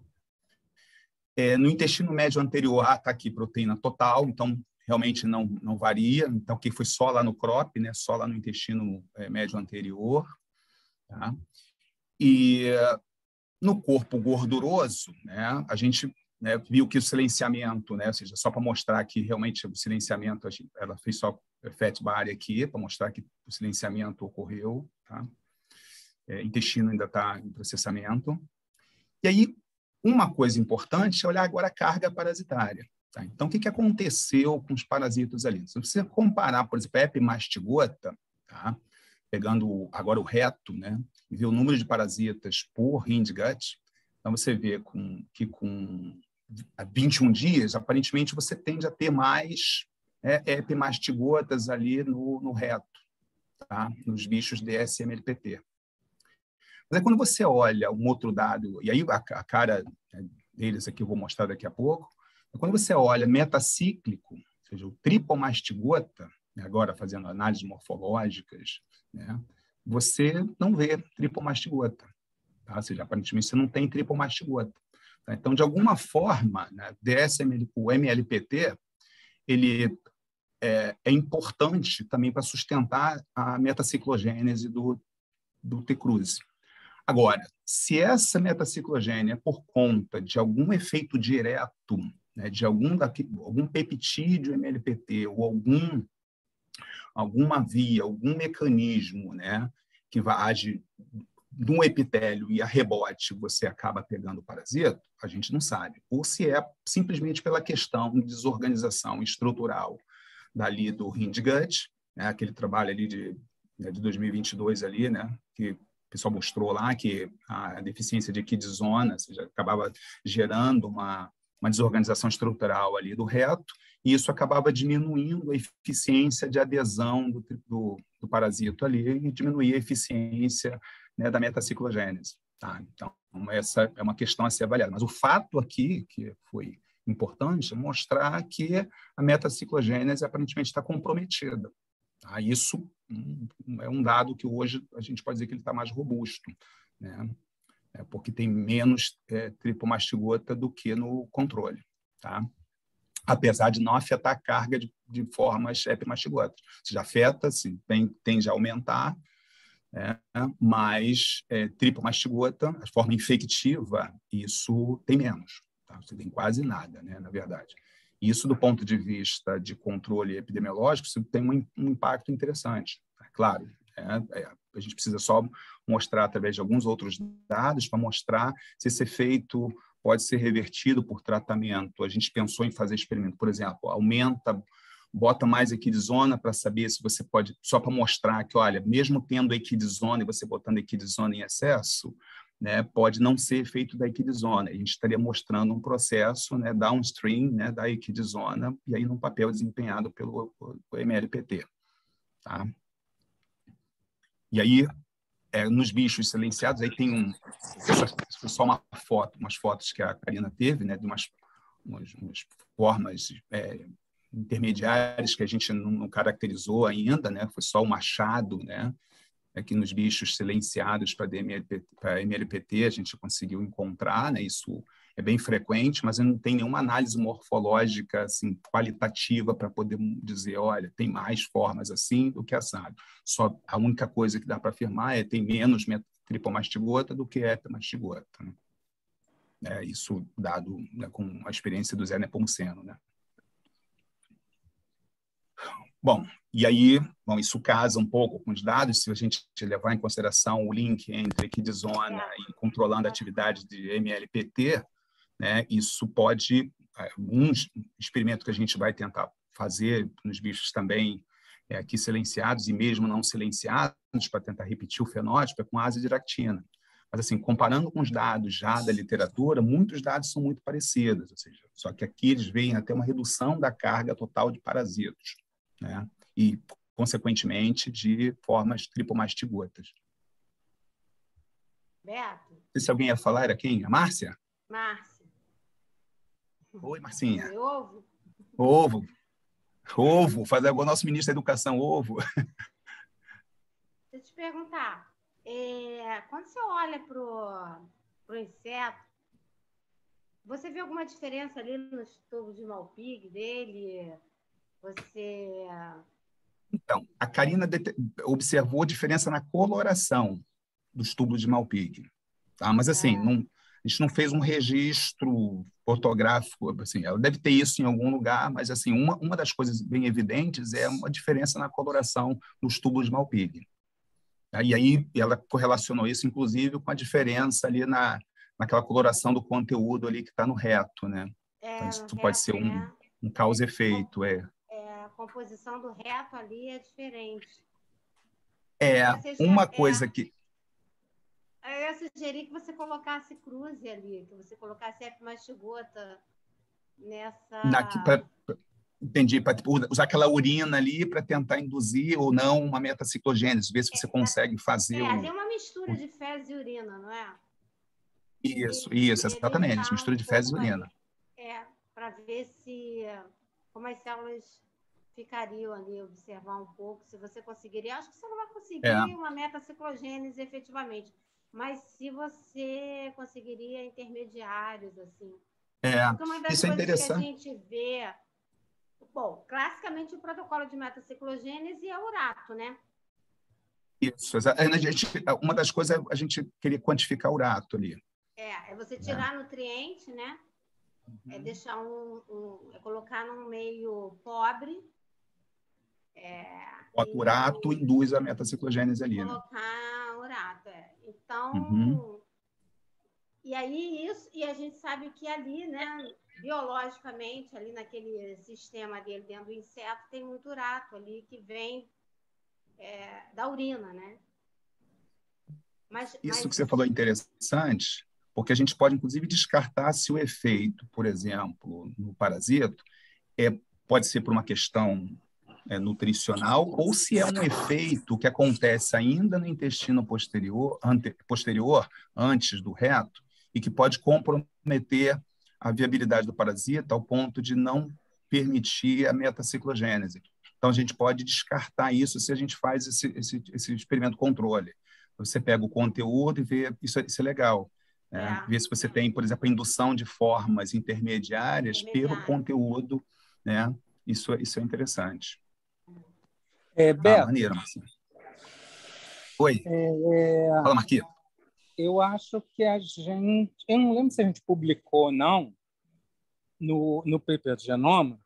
[SPEAKER 4] No intestino médio anterior, está aqui proteína total, então, realmente não varia. Então, que foi só lá no CROP, né? Só lá no intestino médio anterior. Tá? E no corpo gorduroso, né, a gente, né, viu que o silenciamento, né, ou seja, só para mostrar que realmente o silenciamento, ela fez só fat bar aqui, para mostrar que o silenciamento ocorreu. Tá? Intestino ainda está em processamento. E aí, uma coisa importante é olhar agora a carga parasitária. Tá? Então, o que aconteceu com os parasitos ali? Se você comparar, por exemplo, a epimastigota, tá? Pegando agora o reto, né? E ver o número de parasitas por hindgut, então você vê que com 21 dias, aparentemente, você tende a ter mais epimastigotas ali no reto, tá? Nos bichos DSMLPT. Mas aí, quando você olha um outro dado, e aí a cara deles aqui eu vou mostrar daqui a pouco, quando você olha metacíclico, ou seja, o tripomastigota, agora fazendo análises morfológicas, né, você não vê tripomastigota. Tá? Ou seja, aparentemente você não tem tripomastigota. Tá? Então, de alguma forma, né, o MLPT ele é importante também para sustentar a metaciclogênese do T-cruzi. Agora, se essa metaciclogênese é por conta de algum efeito direto, né, de algum peptídeo MLPT ou alguma via, algum mecanismo, né, que age no epitélio e a rebote você acaba pegando o parasito, a gente não sabe. Ou se é simplesmente pela questão de desorganização estrutural dali do hindgut, né, aquele trabalho ali de 2022 ali, né, que o pessoal mostrou lá que a deficiência de equidizona, ou seja, acabava gerando uma desorganização estrutural ali do reto, e isso acabava diminuindo a eficiência de adesão do parasito ali e diminuía a eficiência, né, da metaciclogênese. Tá? Então, essa é uma questão a ser avaliada. Mas o fato aqui, que foi importante, é mostrar que a metaciclogênese aparentemente está comprometida. Tá? Isso é um dado que hoje a gente pode dizer que ele está mais robusto, né? Porque tem menos tripomastigota do que no controle. Tá? Apesar de não afetar a carga de formas epimastigotas. Se já afeta, se tende a aumentar, mas tripomastigota, a forma infectiva, isso tem menos. Tá? Você tem quase nada, né, na verdade. Isso, do ponto de vista de controle epidemiológico, isso tem um impacto interessante. É claro, a gente precisa só mostrar, através de alguns outros dados, para mostrar se esse efeito pode ser revertido por tratamento. A gente pensou em fazer experimento, por exemplo, bota mais equidizona para saber se você pode, só para mostrar que, olha, mesmo tendo equidizona e você botando equidizona em excesso, né, pode não ser efeito da equidizona. A gente estaria mostrando um processo, né, downstream, né, da equidizona, e aí num papel desempenhado pelo MLPT. Tá? E aí, nos bichos silenciados, aí tem foi só umas fotos que a Karina teve, né, de umas formas intermediárias que a gente não caracterizou ainda, né, foi só o machado, né, aqui nos bichos silenciados para MLPT a gente conseguiu encontrar, né? Isso é bem frequente, mas não tem nenhuma análise morfológica assim, qualitativa para poder dizer, olha, tem mais formas assim do que assado. Só a única coisa que dá para afirmar é que tem menos tripomastigota do que epimastigota. Né? Isso dado, né, com a experiência do Zé Nepomuceno, né? Bom, e aí, isso casa um pouco com os dados, se a gente levar em consideração o link entre equidizona e controlando a atividade de MLPT, né, isso pode, um experimento que a gente vai tentar fazer nos bichos também, aqui silenciados e mesmo não silenciados, para tentar repetir o fenótipo, é com azidiractina. Mas, assim, comparando com os dados já da literatura, muitos dados são muito parecidos, ou seja, só que aqui eles veem até uma redução da carga total de parasitos, né? E, consequentemente, de formas tripomastigotas.
[SPEAKER 9] Beto?
[SPEAKER 4] Não sei se alguém ia falar, era quem? A Márcia?
[SPEAKER 9] Márcia.
[SPEAKER 4] Oi, Marcinha.
[SPEAKER 9] Ovo?
[SPEAKER 4] Ovo. Ovo. Fazer agora o nosso ministro da Educação, ovo.
[SPEAKER 9] Deixa eu te perguntar. Quando você olha para o inseto, você vê alguma diferença ali nos tubos de Malpighi dele?
[SPEAKER 4] Então, a Karina observou diferença na coloração dos tubos de Malpighi. Tá? Mas, assim, a gente não fez um registro fotográfico. Assim, ela deve ter isso em algum lugar, mas, assim, uma das coisas bem evidentes é uma diferença na coloração dos tubos de Malpighi. E aí ela correlacionou isso, inclusive, com a diferença ali naquela coloração do conteúdo ali que está no reto, né? Então, isso pode ser um causa-efeito,
[SPEAKER 9] A composição do reto ali é diferente.
[SPEAKER 4] Uma coisa que...
[SPEAKER 9] Eu ia sugerir que você colocasse cruze ali, que você colocasse epimastigota nessa...
[SPEAKER 4] Entendi, para usar aquela urina ali para tentar induzir ou não uma metaciclogênese, ver se você consegue fazer...
[SPEAKER 9] ali é uma mistura de fezes e urina, não é?
[SPEAKER 4] Isso, exatamente, mistura de fezes e urina.
[SPEAKER 9] Para ver como as células ficariam ali, observar um pouco, se você conseguiria. Acho que você não vai conseguir uma metaciclogênese efetivamente, mas se você conseguiria intermediários, assim. Porque uma das
[SPEAKER 4] isso é
[SPEAKER 9] coisas
[SPEAKER 4] interessante.
[SPEAKER 9] que a gente vê... Bom, classicamente o protocolo de metaciclogênese é o urato, né?
[SPEAKER 4] Isso, uma das coisas a gente queria quantificar o urato ali.
[SPEAKER 9] É você tirar nutriente, né? É deixar colocar num meio pobre.
[SPEAKER 4] O urato induz a metaciclogênese ali,
[SPEAKER 9] colocar urato, Então, e aí e a gente sabe que ali, né, biologicamente, ali naquele sistema dele dentro do inseto, tem muito urato ali que vem da urina, né?
[SPEAKER 4] Isso que você falou é interessante, porque a gente pode, inclusive, descartar se o efeito, por exemplo, no parasito, pode ser por uma questão nutricional ou se é um efeito que acontece ainda no intestino posterior, antes do reto, e que pode comprometer a viabilidade do parasita ao ponto de não permitir a metaciclogênese. Então, a gente pode descartar isso se a gente faz esse experimento controle. Você pega o conteúdo e vê, isso é legal. Ver se você tem, por exemplo, a indução de formas intermediárias pelo conteúdo, né? Isso é interessante.
[SPEAKER 7] Beto,
[SPEAKER 4] maneiro, Marcinho. Oi. Fala, Marquinhos.
[SPEAKER 7] Eu acho que a gente... Eu não lembro se a gente publicou ou não no paper do genoma,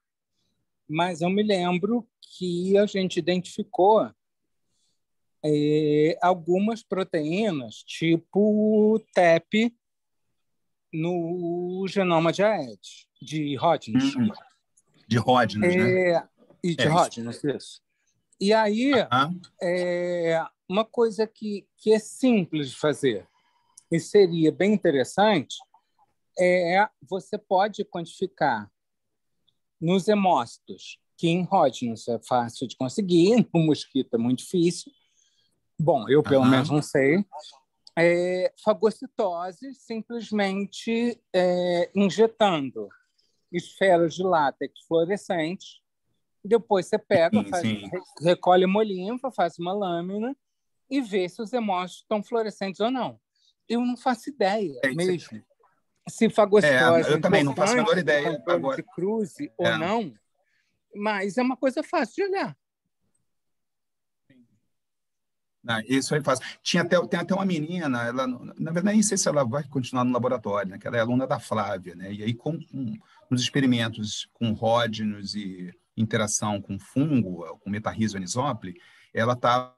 [SPEAKER 7] mas eu me lembro que a gente identificou algumas proteínas, tipo TEP, no genoma de Aedes, de Hodgins.
[SPEAKER 4] De Hodgins, né?
[SPEAKER 7] E de Hodgins, isso. E aí, uma coisa que é simples de fazer e seria bem interessante você pode quantificar nos hemócitos, que em Hodgins é fácil de conseguir, no mosquito é muito difícil. Bom, eu pelo menos não sei. Fagocitose, simplesmente injetando esferas de látex fluorescentes. Depois você pega, recolhe hemolinfa, faz uma lâmina e vê se os hemócitos estão fluorescentes ou não. Eu não faço ideia mesmo se fagocitose
[SPEAKER 4] eu também não faço a menor ideia agora.
[SPEAKER 7] De cruze ou não, mas é uma coisa fácil de olhar.
[SPEAKER 4] Não, isso aí faz. Tem até uma menina, ela, na verdade, nem sei se ela vai continuar no laboratório, né, que ela é aluna da Flávia, né, e aí nos experimentos com Hodgins e interação com fungo, com Metarrhizium anisopli, ela estava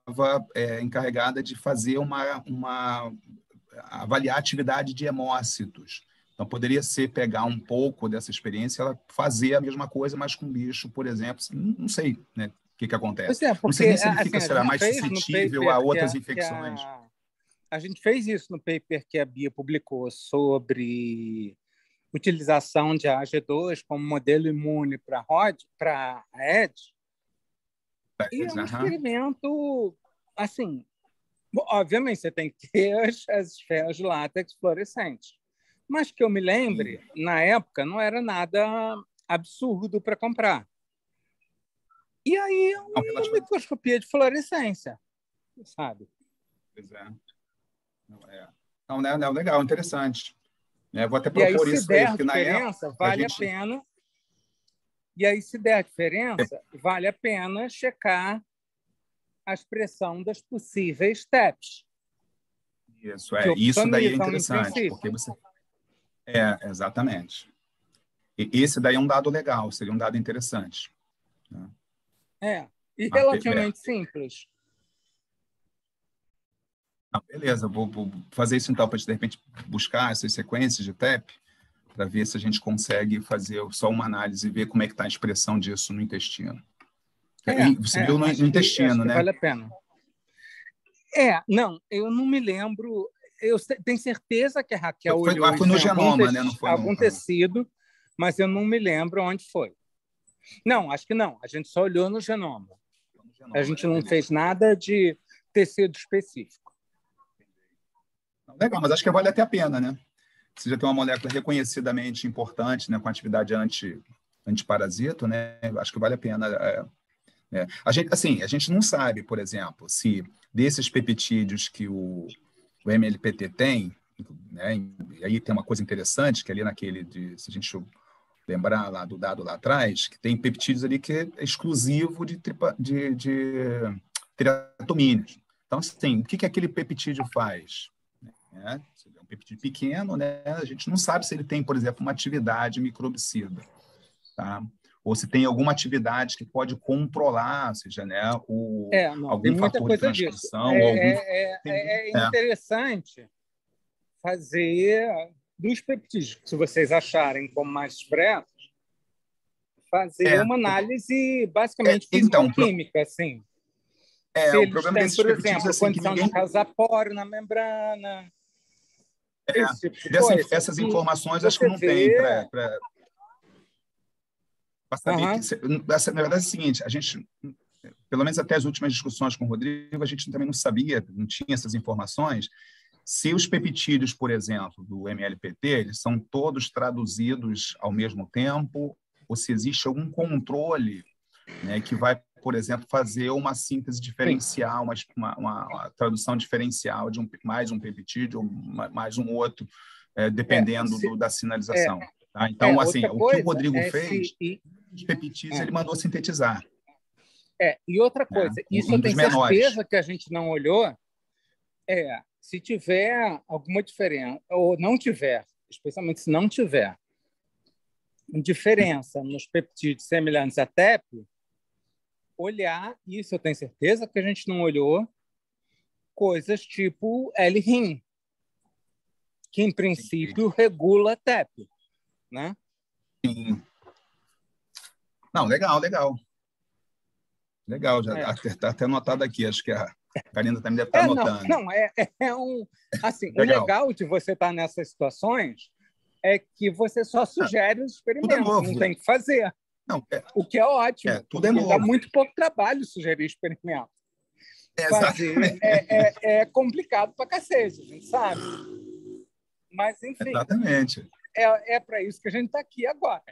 [SPEAKER 4] encarregada de fazer avaliar a atividade de hemócitos. Então, poderia ser pegar um pouco dessa experiência, ela fazer a mesma coisa, mas com bicho, por exemplo, não sei, né? O que acontece?
[SPEAKER 7] Porque,
[SPEAKER 4] não sei nem se ele fica, será mais suscetível a outras infecções.
[SPEAKER 7] A gente fez isso no paper que a Bia publicou sobre utilização de AG2 como modelo imune para Aedes. E é um experimento, assim, obviamente você tem que ter as esferas de látex fluorescentes. Mas que eu me lembre, na época, não era nada absurdo para comprar. E aí, uma microscopia de fluorescência, sabe?
[SPEAKER 4] Pois é. Não, legal, interessante. Vou até propor isso aí, porque na época...
[SPEAKER 7] Vale a pena. E aí, se der diferença, vale a pena checar a expressão das possíveis TEPs.
[SPEAKER 4] Isso daí é interessante, porque você... exatamente. E esse daí é um dado legal, seria um dado interessante. Né?
[SPEAKER 7] E relativamente simples.
[SPEAKER 4] Beleza, vou fazer isso então, para de repente buscar essas sequências de TEP, para ver se a gente consegue fazer só uma análise e ver como é que está a expressão disso no intestino. Você viu no intestino, né?
[SPEAKER 7] Vale a pena. Não, eu não me lembro. Eu tenho certeza que a Raquel olhou
[SPEAKER 4] foi no genoma, né? Não foi
[SPEAKER 7] algum tecido, mas eu não me lembro onde foi. Não, acho que não. A gente só olhou no genoma. A gente não fez nada de tecido específico.
[SPEAKER 4] Legal, mas acho que vale até a pena, né? Você já tem uma molécula reconhecidamente importante, né, com atividade antiparasito, né? Acho que vale a pena. A gente não sabe, por exemplo, se desses peptídeos que o MLPT tem, né? E aí tem uma coisa interessante, que ali se a gente lembrar lá do dado lá atrás, que tem peptídeos ali que é exclusivo de triatomíneos. Então, assim, o que aquele peptídeo faz? É um peptídeo pequeno, né? A gente não sabe se ele tem, por exemplo, uma atividade microbicida, tá? Ou se tem alguma atividade que pode controlar, ou seja, né, algum fator de transcrição.
[SPEAKER 7] É interessante fazer dos peptídeos, se vocês acharem como mais expressos, fazer uma análise basicamente físico-química, assim. Se
[SPEAKER 4] o
[SPEAKER 7] eles
[SPEAKER 4] problema
[SPEAKER 7] têm,
[SPEAKER 4] desses
[SPEAKER 7] por
[SPEAKER 4] peptídeos
[SPEAKER 7] exemplo,
[SPEAKER 4] assim,
[SPEAKER 7] condição de causar poro na membrana.
[SPEAKER 4] Essas informações acho que não tem para saber na verdade é o seguinte, a gente, pelo menos até as últimas discussões com o Rodrigo, a gente também não sabia, não tinha essas informações, se os peptídeos, por exemplo, do MLPT, eles são todos traduzidos ao mesmo tempo, ou se existe algum controle, né, que vai, por exemplo, fazer uma síntese diferencial, uma tradução diferencial de mais um peptídeo ou mais um outro, dependendo da sinalização. Tá? Então, assim, o que o Rodrigo fez, os peptídeos, ele mandou sintetizar.
[SPEAKER 7] E outra coisa, isso eu tenho certeza que a gente não olhou, Se tiver alguma diferença, ou não tiver, especialmente se não tiver diferença nos peptídeos semelhantes à TEP, olhar, isso eu tenho certeza que a gente não olhou, coisas tipo L-RIN, que em princípio regula TEP, né?
[SPEAKER 4] Sim. Não, legal. Legal, já está até anotado aqui, acho que a Karina também deve estar anotando.
[SPEAKER 7] Assim, o legal de você estar nessas situações é que você só sugere os experimentos, não tem que fazer.
[SPEAKER 4] Não,
[SPEAKER 7] o que é ótimo,
[SPEAKER 4] tudo é novo.
[SPEAKER 7] Dá muito pouco trabalho sugerir experimento. Fazer é complicado para cacete, a gente sabe. Mas, enfim,
[SPEAKER 4] exatamente.
[SPEAKER 7] É para isso que a gente está aqui agora.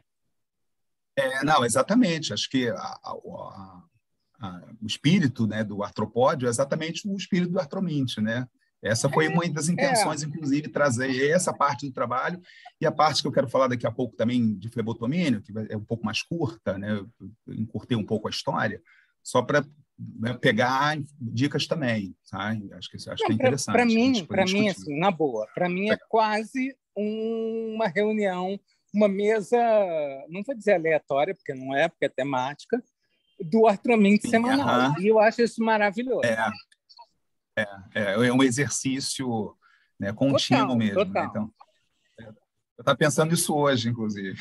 [SPEAKER 4] Não, exatamente. Acho que o espírito, né, do artropódio é exatamente o espírito do artrominte, né? Essa foi uma das intenções, inclusive, trazer essa parte do trabalho e a parte que eu quero falar daqui a pouco também de flebotomínio, que é um pouco mais curta, né? Eu encurtei um pouco a história, só para pegar dicas também, sabe? Acho que é interessante.
[SPEAKER 7] Para mim, assim, na boa, para mim é quase uma reunião, uma mesa, não vou dizer aleatória, porque não é, porque é temática, do artrominte semanal. E eu acho isso maravilhoso.
[SPEAKER 4] É um exercício, né, contínuo mesmo.
[SPEAKER 7] Total.
[SPEAKER 4] Né? Então, eu estava pensando isso hoje, inclusive.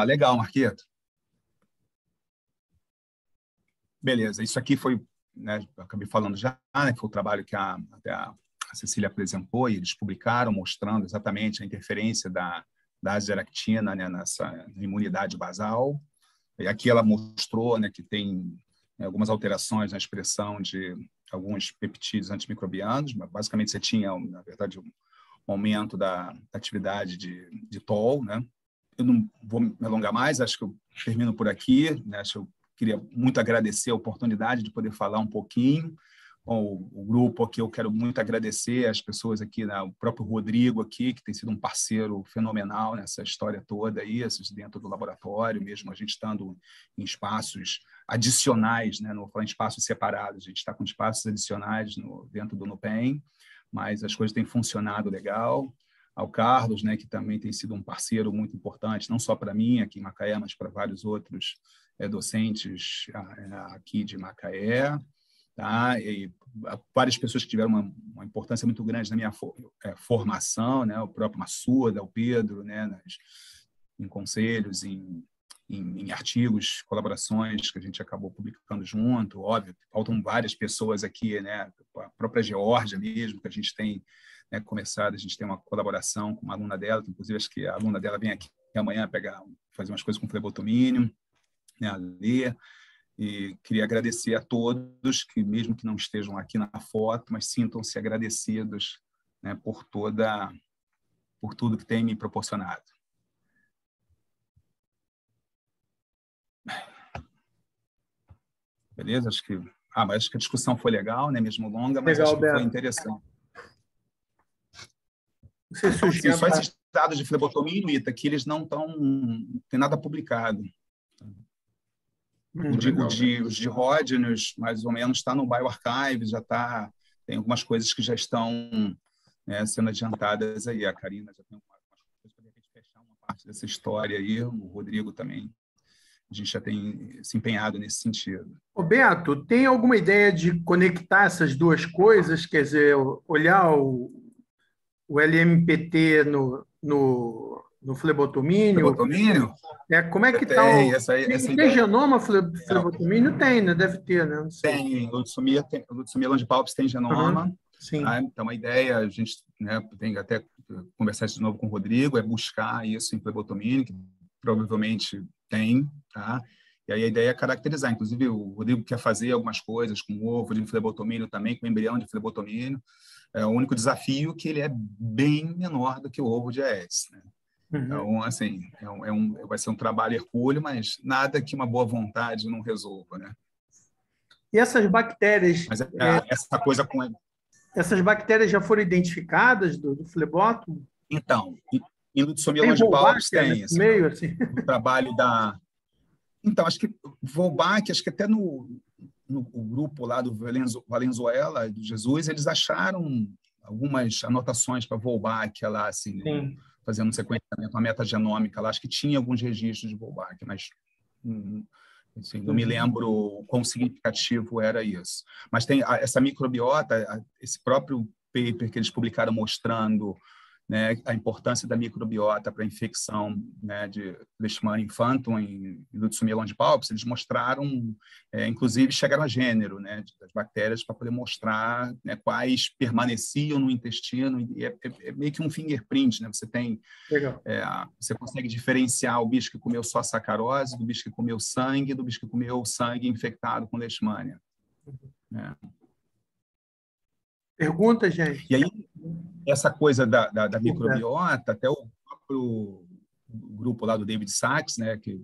[SPEAKER 4] Legal, Marqueto. Beleza, isso aqui foi, né, eu acabei falando já, né, foi o trabalho que até a Cecília apresentou, e eles publicaram mostrando exatamente a interferência da azeractina, né, nessa imunidade basal. E aqui ela mostrou, né, que tem algumas alterações na expressão de alguns peptídeos antimicrobianos, mas basicamente você tinha, na verdade, um aumento da atividade de TOL, né? Eu não vou me alongar mais, acho que eu termino por aqui, né? Acho que eu queria muito agradecer a oportunidade de poder falar um pouquinho com o grupo aqui. Eu quero muito agradecer as pessoas aqui, né? O próprio Rodrigo aqui, que tem sido um parceiro fenomenal nessa história toda aí, dentro do laboratório, mesmo a gente estando em espaços adicionais, né? Não vou falar em espaços separados, a gente está com espaços adicionais dentro do NUPEM, mas as coisas têm funcionado legal. Ao Carlos, né, que também tem sido um parceiro muito importante, não só para mim aqui em Macaé, mas para vários outros docentes aqui de Macaé. Tá? E várias pessoas que tiveram uma importância muito grande na minha formação, né? O próprio Massuda, o Pedro, né? Em conselhos, em artigos, colaborações que a gente acabou publicando junto. Óbvio, faltam várias pessoas aqui, né? A própria Geórgia mesmo, que a gente tem, né, começado, a gente tem uma colaboração com uma aluna dela, que inclusive acho que a aluna dela vem aqui amanhã fazer umas coisas com flebotomínio, né, a Lê. E queria agradecer a todos, que mesmo que não estejam aqui na foto, mas sintam-se agradecidos, né, por tudo que tem me proporcionado. Beleza? Acho que a discussão foi legal, né, mesmo longa, mas acho que foi interessante. Então, só esses dados de flebotomia, Ita, que eles não tem nada publicado. Os de Rodgers, mais ou menos, está no BioArchives, tem algumas coisas que já estão, né, sendo adiantadas aí. A Karina já tem algumas coisas para a gente fechar uma parte dessa história aí, o Rodrigo também. A gente já tem se empenhado nesse sentido.
[SPEAKER 1] Ô Beto, tem alguma ideia de conectar essas duas coisas? Quer dizer, olhar o LMPT no flebotomínio?
[SPEAKER 4] Flebotomínio?
[SPEAKER 1] Como é que está tem genoma flebotomínio? Tem, né? Deve ter, né? Não sei.
[SPEAKER 4] Tem. Lutsumia longipalpis tem genoma.
[SPEAKER 1] Sim.
[SPEAKER 4] Tá? Então, a ideia, a gente, né, tem até conversar de novo com o Rodrigo, é buscar isso em flebotomínio, que provavelmente tem, tá? E aí a ideia é caracterizar. Inclusive, o Rodrigo quer fazer algumas coisas com ovo de flebotomínio também, com embrião de flebotomínio. O único desafio é que ele é bem menor do que o ovo de Aedes, né? Então, assim, vai ser um trabalho hercúleo, mas nada que uma boa vontade não resolva, né?
[SPEAKER 1] E essas bactérias...
[SPEAKER 4] Mas essa coisa com...
[SPEAKER 1] Essas bactérias já foram identificadas do flebótomo?
[SPEAKER 4] Então, em Lutsumia longipalpis tem.
[SPEAKER 1] Assim, meio, assim.
[SPEAKER 4] O trabalho da... Então, acho que Volbach, acho que até o grupo lá do Valenzuela, do Jesus, eles acharam algumas anotações para Wolbach lá, assim, fazendo um sequenciamento, uma metagenômica lá. Acho que tinha alguns registros de Wolbach, mas assim, não me lembro o quão significativo era isso. Mas tem essa microbiota, esse próprio paper que eles publicaram mostrando, né, a importância da microbiota para a infecção, né, de Leishmania infantum e Lutzumia longipalpis, eles mostraram, inclusive chegaram a gênero, né, das bactérias para poder mostrar, né, quais permaneciam no intestino, e é meio que um fingerprint, né? Você tem, você consegue diferenciar o bicho que comeu só sacarose do bicho que comeu sangue, do bicho que comeu sangue infectado com Leishmania.
[SPEAKER 1] Pergunta, gente?
[SPEAKER 4] E aí, essa coisa da microbiota, até o próprio grupo lá do David Sachs, né, que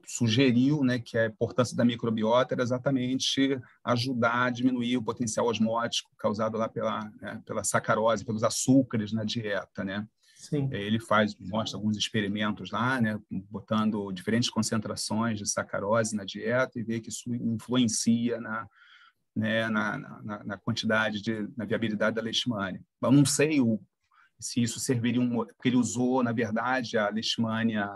[SPEAKER 4] sugeriu, né, que a importância da microbiota era exatamente ajudar a diminuir o potencial osmótico causado lá pela sacarose, pelos açúcares na dieta, né?
[SPEAKER 1] Sim.
[SPEAKER 4] Ele mostra alguns experimentos lá, né, botando diferentes concentrações de sacarose na dieta e vê que isso influencia na quantidade, na viabilidade da leishmania. Eu não sei se isso serviria, porque ele usou, na verdade, a Leishmania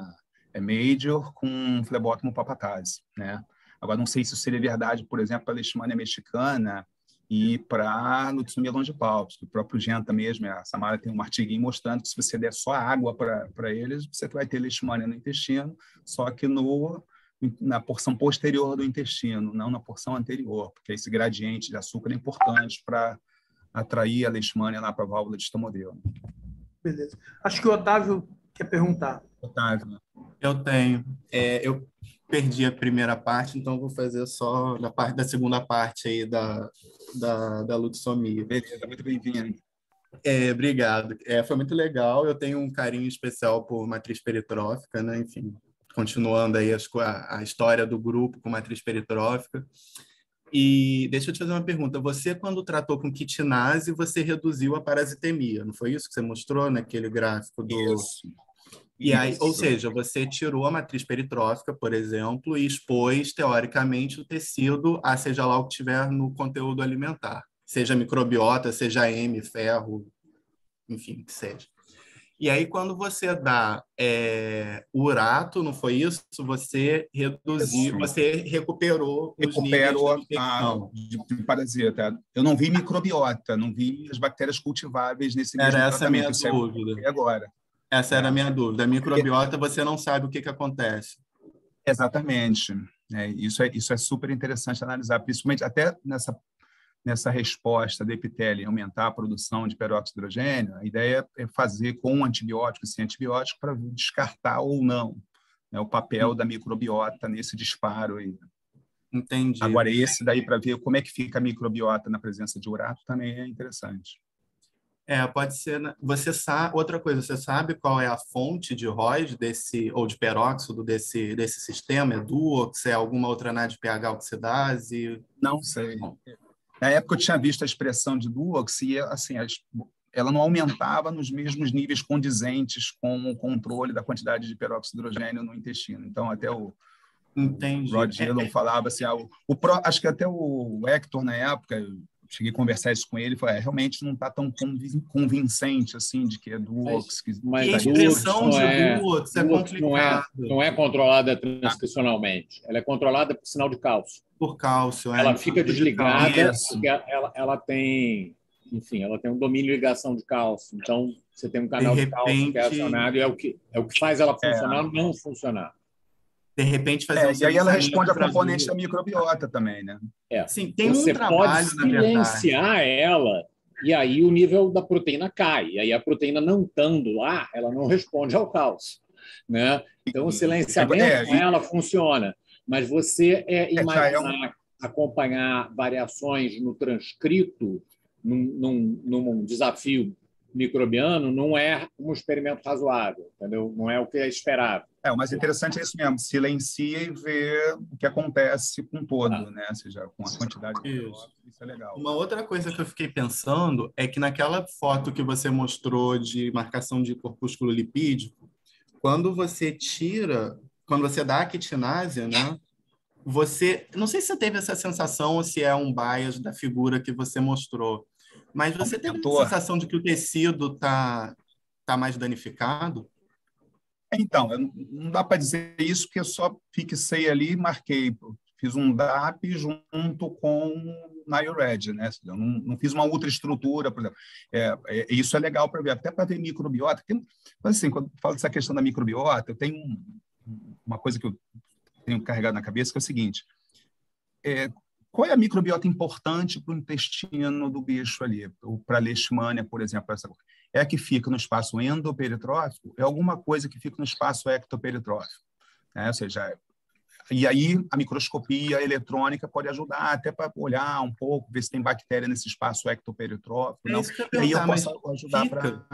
[SPEAKER 4] major com Phlebotomo papatase, né? Agora, não sei se isso seria verdade, por exemplo, para a Leishmania mexicana e para a Lutzumia longipalpis. O próprio Genta mesmo, a Samara tem um artiguinho mostrando que se você der só água para eles, você vai ter Leishmania no intestino, só que na porção posterior do intestino, não na porção anterior, porque esse gradiente de açúcar é importante para atrair a Leishmania lá para a válvula de Stomodeu.
[SPEAKER 1] Beleza. Acho que o Otávio quer perguntar.
[SPEAKER 4] Otávio.
[SPEAKER 10] Eu tenho. Eu perdi a primeira parte, então vou fazer só da segunda parte aí da lutsomia.
[SPEAKER 4] Beleza, muito bem-vindo.
[SPEAKER 10] Obrigado. Foi muito legal. Eu tenho um carinho especial por matriz peritrófica, né? Enfim, continuando aí a história do grupo com matriz peritrófica. E deixa eu te fazer uma pergunta. Você, quando tratou com quitinase, você reduziu a parasitemia, não foi isso que você mostrou naquele gráfico do...
[SPEAKER 4] Isso.
[SPEAKER 10] E aí, ou seja, você tirou a matriz peritrófica, por exemplo, e expôs, teoricamente, o tecido a seja lá o que tiver no conteúdo alimentar. Seja microbiota, seja M, ferro, enfim, que seja. E aí, quando você dá urato, não foi isso? Você reduziu, você recuperou os níveis de infecção.
[SPEAKER 4] De parasita. Eu não vi microbiota, não vi as bactérias cultiváveis nesse mesmo tratamento.
[SPEAKER 10] Essa é a minha dúvida.
[SPEAKER 4] Agora.
[SPEAKER 10] Essa era a minha dúvida. A microbiota, você não sabe o que acontece.
[SPEAKER 4] Exatamente. Isso é super interessante analisar, principalmente até nessa resposta do epitélio, aumentar a produção de peróxido de hidrogênio. A ideia é fazer com antibiótico e sem antibiótico para descartar ou não, né, o papel da microbiota nesse disparo aí.
[SPEAKER 10] Entendi.
[SPEAKER 4] Agora, esse daí, para ver como é que fica a microbiota na presença de urato, também é interessante.
[SPEAKER 10] Pode ser. Você sabe, outra coisa, você sabe qual é a fonte de ROS ou de peróxido desse sistema? É Duox? É alguma outra NADPH oxidase?
[SPEAKER 4] Não sei. Na época eu tinha visto a expressão de Duox e assim, ela não aumentava nos mesmos níveis condizentes com o controle da quantidade de peróxido de hidrogênio no intestino. Então, até o Rod Dillon falava assim, acho que até o Hector, na época, cheguei a conversar isso com ele, falei, realmente não está tão convincente assim de que é Duox.
[SPEAKER 10] Mas a expressão de Duox é complicada.
[SPEAKER 6] Não é controlada transcricionalmente, ela é controlada por sinal de cálcio.
[SPEAKER 10] Por cálcio,
[SPEAKER 6] ela fica desligada porque ela tem, enfim, ela tem um domínio de ligação de cálcio. Então, você tem um canal de cálcio que é acionado e é o que faz ela funcionar ou não funcionar.
[SPEAKER 10] De repente fazer
[SPEAKER 4] e aí ela responde a componente da microbiota também, né?
[SPEAKER 10] Sim, tem
[SPEAKER 6] você
[SPEAKER 10] um trabalho,
[SPEAKER 6] pode silenciar ela e aí o nível da proteína cai. E aí a proteína não estando lá, ela não responde ao cálcio, né? Então o silenciamento com ela funciona. Mas você imaginar acompanhar variações no transcrito num desafio microbiano não é um experimento razoável, entendeu? Não é o que é esperado.
[SPEAKER 4] O mais interessante é isso mesmo, silencia e vê o que acontece com todo, né? Ou seja, com a quantidade de peróxido, isso é legal.
[SPEAKER 10] Uma outra coisa que eu fiquei pensando é que naquela foto que você mostrou de marcação de corpúsculo lipídico, quando você dá a quitinase, né? você, não sei se você teve essa sensação ou se é um bias da figura que você mostrou, mas você teve a sensação de que o tecido tá mais danificado?
[SPEAKER 4] Então, não dá para dizer isso, porque eu só fixei ali e marquei. Fiz um DAP junto com NIORAD, né? Eu não fiz uma ultraestrutura, por exemplo. Isso é legal para ver, até para ver microbiota. Mas, assim, quando falo dessa questão da microbiota, eu tenho uma coisa que eu tenho carregado na cabeça, que é o seguinte. Qual é a microbiota importante para o intestino do bicho ali? Ou para a leishmania, por exemplo, essa coisa? É a que fica no espaço endoperitrófico? É alguma coisa que fica no espaço ectoperitrófico? Ou seja, e aí a microscopia eletrônica pode ajudar até para olhar um pouco, ver se tem bactéria nesse espaço ectoperitrófico. Não.
[SPEAKER 10] Isso que eu
[SPEAKER 4] E aí eu
[SPEAKER 10] mas
[SPEAKER 4] posso ajudar para...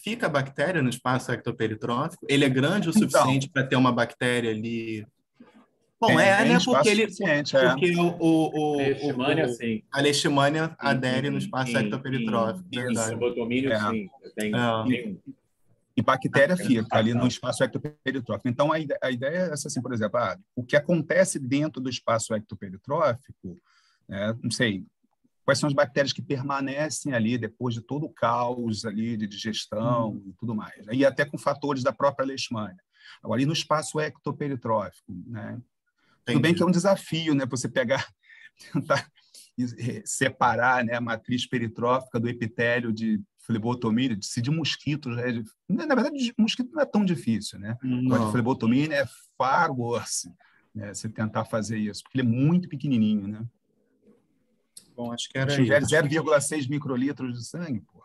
[SPEAKER 10] Fica a bactéria no espaço ectoperitrófico? Ele é grande o suficiente para ter uma bactéria ali? Bom, né? Porque ele, porque a leishmania adere no espaço ectoperitrófico.
[SPEAKER 6] Flebotomínio, sim.
[SPEAKER 4] E bactéria fica ali no espaço ectoperitrófico. Então, a ideia é essa, assim, por exemplo, o que acontece dentro do espaço ectoperitrófico, não sei, quais são as bactérias que permanecem ali depois de todo o caos ali de digestão e tudo mais. E até com fatores da própria leishmania. Agora, e no espaço ectoperitrófico, né? Tudo bem que é um desafio, né? Você tentar separar, né, a matriz peritrófica do epitélio de flebotomínio, de mosquitos. Na verdade, mosquito não é tão difícil, né? Agora, de flebotomínio é far worse, né? Você tentar fazer isso, porque ele é muito pequenininho, né?
[SPEAKER 10] Bom, acho que era
[SPEAKER 4] isso. 0,6 microlitros de sangue, pô.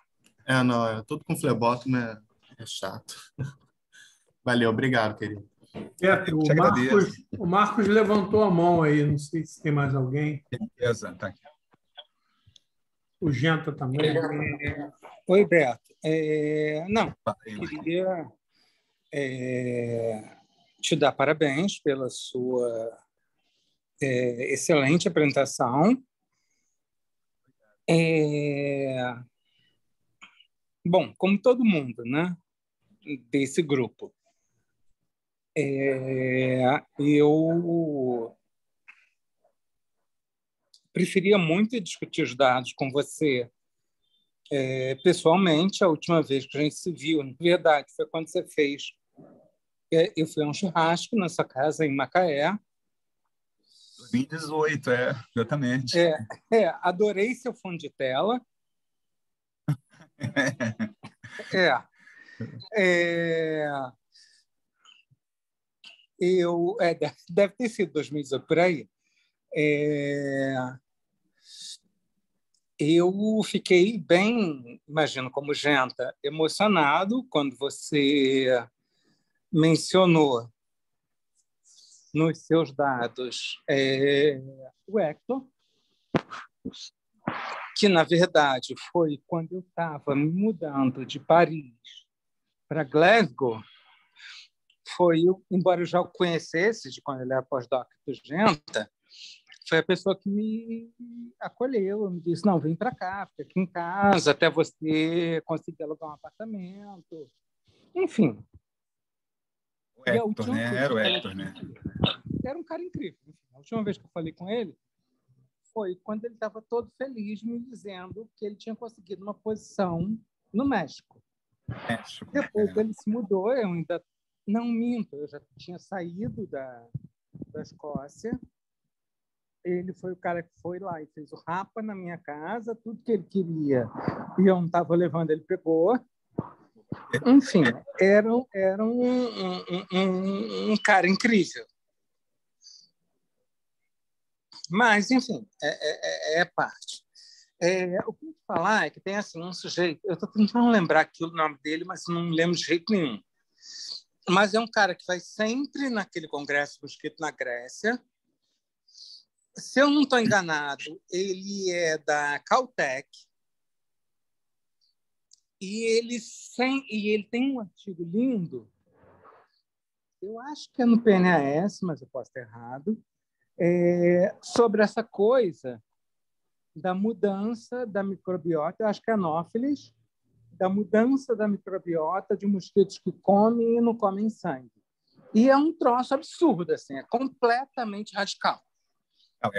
[SPEAKER 10] Não, tudo com flebótomo é chato. Valeu, obrigado, querido.
[SPEAKER 1] O Marcos levantou a mão aí, não sei se tem mais alguém.
[SPEAKER 4] Beleza, tá aqui.
[SPEAKER 1] O Genta também.
[SPEAKER 7] Oi, Beto. Queria te dar parabéns pela sua excelente apresentação. Bom, como todo mundo, né, desse grupo, eu preferia muito discutir os dados com você pessoalmente. A última vez que a gente se viu, na verdade, foi quando você fez. Eu fui a um churrasco na sua casa, em Macaé.
[SPEAKER 4] 2018, exatamente.
[SPEAKER 7] Adorei seu fundo de tela. Deve ter sido 2018, por aí. Eu fiquei bem, imagino como Genta, emocionado quando você mencionou nos seus dados o Hector, que, na verdade, foi quando eu estava me mudando de Paris para Glasgow. Embora eu já o conhecesse de quando ele era pós-doc do Genta, foi a pessoa que me acolheu, me disse, não, vem para cá, fica aqui em casa, até você conseguir alugar um apartamento. Enfim.
[SPEAKER 4] O Hector, né? Era o Hector, né?
[SPEAKER 7] Era um cara incrível. A última vez que eu falei com ele foi quando ele estava todo feliz me dizendo que ele tinha conseguido uma posição no México. Depois ele se mudou, eu ainda não minto, eu já tinha saído da Escócia. Ele foi o cara que foi lá e fez o rapa na minha casa, tudo que ele queria e eu não estava levando, ele pegou. Enfim, era um cara incrível. Mas, enfim, é parte. O que eu vou falar é que tem assim, um sujeito, eu estou tentando lembrar aqui o nome dele, mas não me lembro de jeito nenhum. Mas é um cara que vai sempre naquele congresso mosquito na Grécia. Se eu não estou enganado, ele é da Caltech. E ele tem um artigo lindo, eu acho que é no PNAS, mas eu posso estar errado, sobre essa coisa da mudança da microbiota, eu acho que é anófilis, da mudança da microbiota de mosquitos que comem e não comem sangue. E é um troço absurdo, assim, é completamente radical.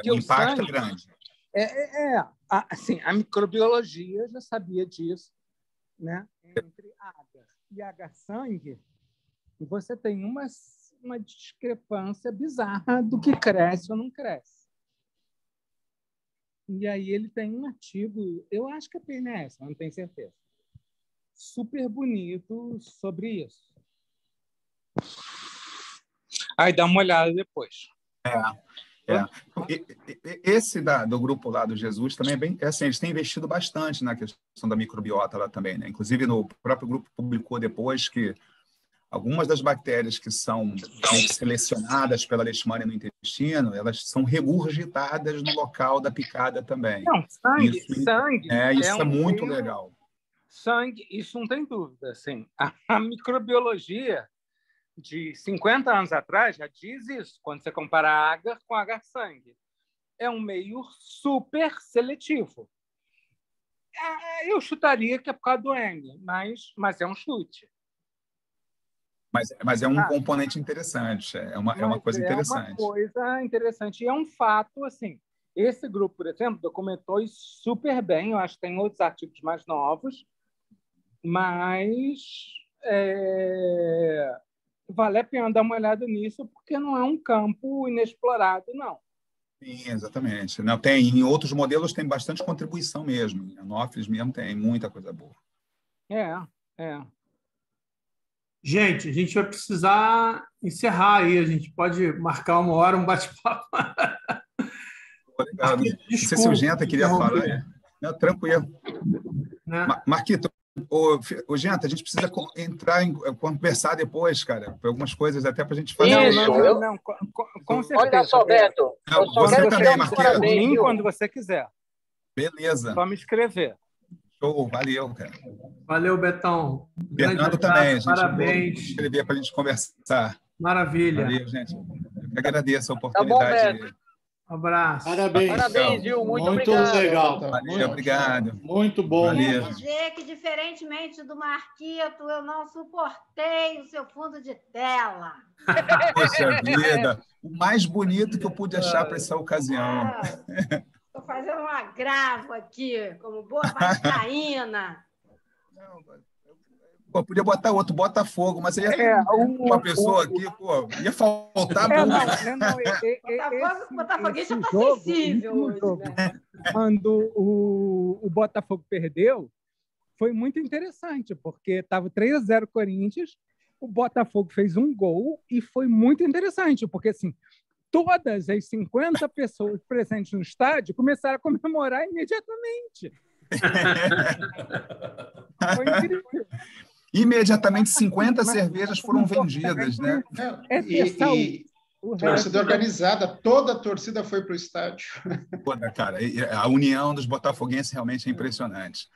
[SPEAKER 4] O impacto é grande.
[SPEAKER 7] Assim, a microbiologia já sabia disso, né? Entre agar e agar-sangue, você tem uma discrepância bizarra do que cresce ou não cresce. E aí ele tem um artigo, eu acho que é PNS, mas não tenho certeza, super bonito sobre isso. Aí dá uma olhada depois.
[SPEAKER 4] Esse do grupo lá do Jesus também é bem assim, eles têm investido bastante na questão da microbiota lá também, né? Inclusive no próprio grupo publicou depois que algumas das bactérias que são selecionadas pela leishmania no intestino, elas são regurgitadas no local da picada também.
[SPEAKER 7] Não, sangue.
[SPEAKER 4] Isso é muito legal.
[SPEAKER 7] Sangue, isso não tem dúvida. Assim, a microbiologia de 50 anos atrás já diz isso, quando você compara agar com agar-sangue. É um meio super seletivo. Eu chutaria que é por causa do N, mas é um chute.
[SPEAKER 4] Mas é um componente interessante, é uma coisa interessante.
[SPEAKER 7] É uma coisa interessante. E é um fato, assim, esse grupo, por exemplo, documentou isso super bem, eu acho que tem outros artigos mais novos, mas vale a pena dar uma olhada nisso, porque não é um campo inexplorado, não.
[SPEAKER 4] Sim, exatamente. Não, em outros modelos tem bastante contribuição mesmo. Em Anopheles mesmo tem muita coisa boa.
[SPEAKER 1] Gente, a gente vai precisar encerrar aí. A gente pode marcar uma hora, um bate-papo.
[SPEAKER 4] Legal. Não sei se o Genta queria falar. Não, tranquilo. Marquito, o Genta, a gente precisa conversar depois, cara, por algumas coisas, até para a gente fazer.
[SPEAKER 7] Não, com certeza.
[SPEAKER 11] Olha só, Beto.
[SPEAKER 4] Você também, Marquito.
[SPEAKER 7] Mim, quando você quiser.
[SPEAKER 4] Beleza.
[SPEAKER 7] Só me escrever.
[SPEAKER 4] Show, valeu, cara.
[SPEAKER 1] Valeu, Betão.
[SPEAKER 4] Fernando também, gente.
[SPEAKER 1] Parabéns.
[SPEAKER 4] Escrever para a gente conversar.
[SPEAKER 1] Maravilha.
[SPEAKER 4] Valeu, gente. Eu que agradeço a oportunidade.
[SPEAKER 11] Tá bom,
[SPEAKER 1] Um abraço.
[SPEAKER 11] Parabéns, Gil. Muito obrigado.
[SPEAKER 3] Legal.
[SPEAKER 4] Valeu, obrigado.
[SPEAKER 3] Muito bom.
[SPEAKER 4] Valeu.
[SPEAKER 9] Quer dizer que, diferentemente do Marquito, eu não suportei o seu fundo de tela.
[SPEAKER 4] Poxa vida. O mais bonito que eu pude achar para essa ocasião.
[SPEAKER 9] Estou fazendo um agravo aqui, como boa vascaína.
[SPEAKER 4] Pô, podia botar outro Botafogo, mas aí uma pessoa aqui, pô, ia faltar
[SPEAKER 9] Botafoguista está sensível hoje, né?
[SPEAKER 7] Quando o Botafogo perdeu, foi muito interessante, porque estava 3-0 Corinthians, o Botafogo fez um gol e foi muito interessante, porque assim, todas as 50 pessoas presentes no estádio começaram a comemorar imediatamente. Foi incrível.
[SPEAKER 4] Imediatamente 50 cervejas foram vendidas, né?
[SPEAKER 3] Torcida organizada, toda a torcida foi para o estádio.
[SPEAKER 4] Pô, cara, a união dos botafoguenses realmente é impressionante.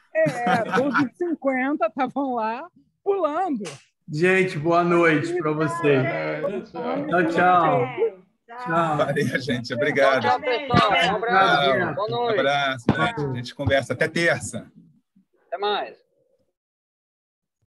[SPEAKER 7] Todos os 50 estavam lá pulando.
[SPEAKER 1] Gente, boa noite para vocês. Tchau.
[SPEAKER 4] Valeu, gente. Obrigado.
[SPEAKER 11] Tchau, pessoal. Um abraço. Boa noite.
[SPEAKER 4] Um abraço, gente. A gente conversa até terça.
[SPEAKER 11] Até mais.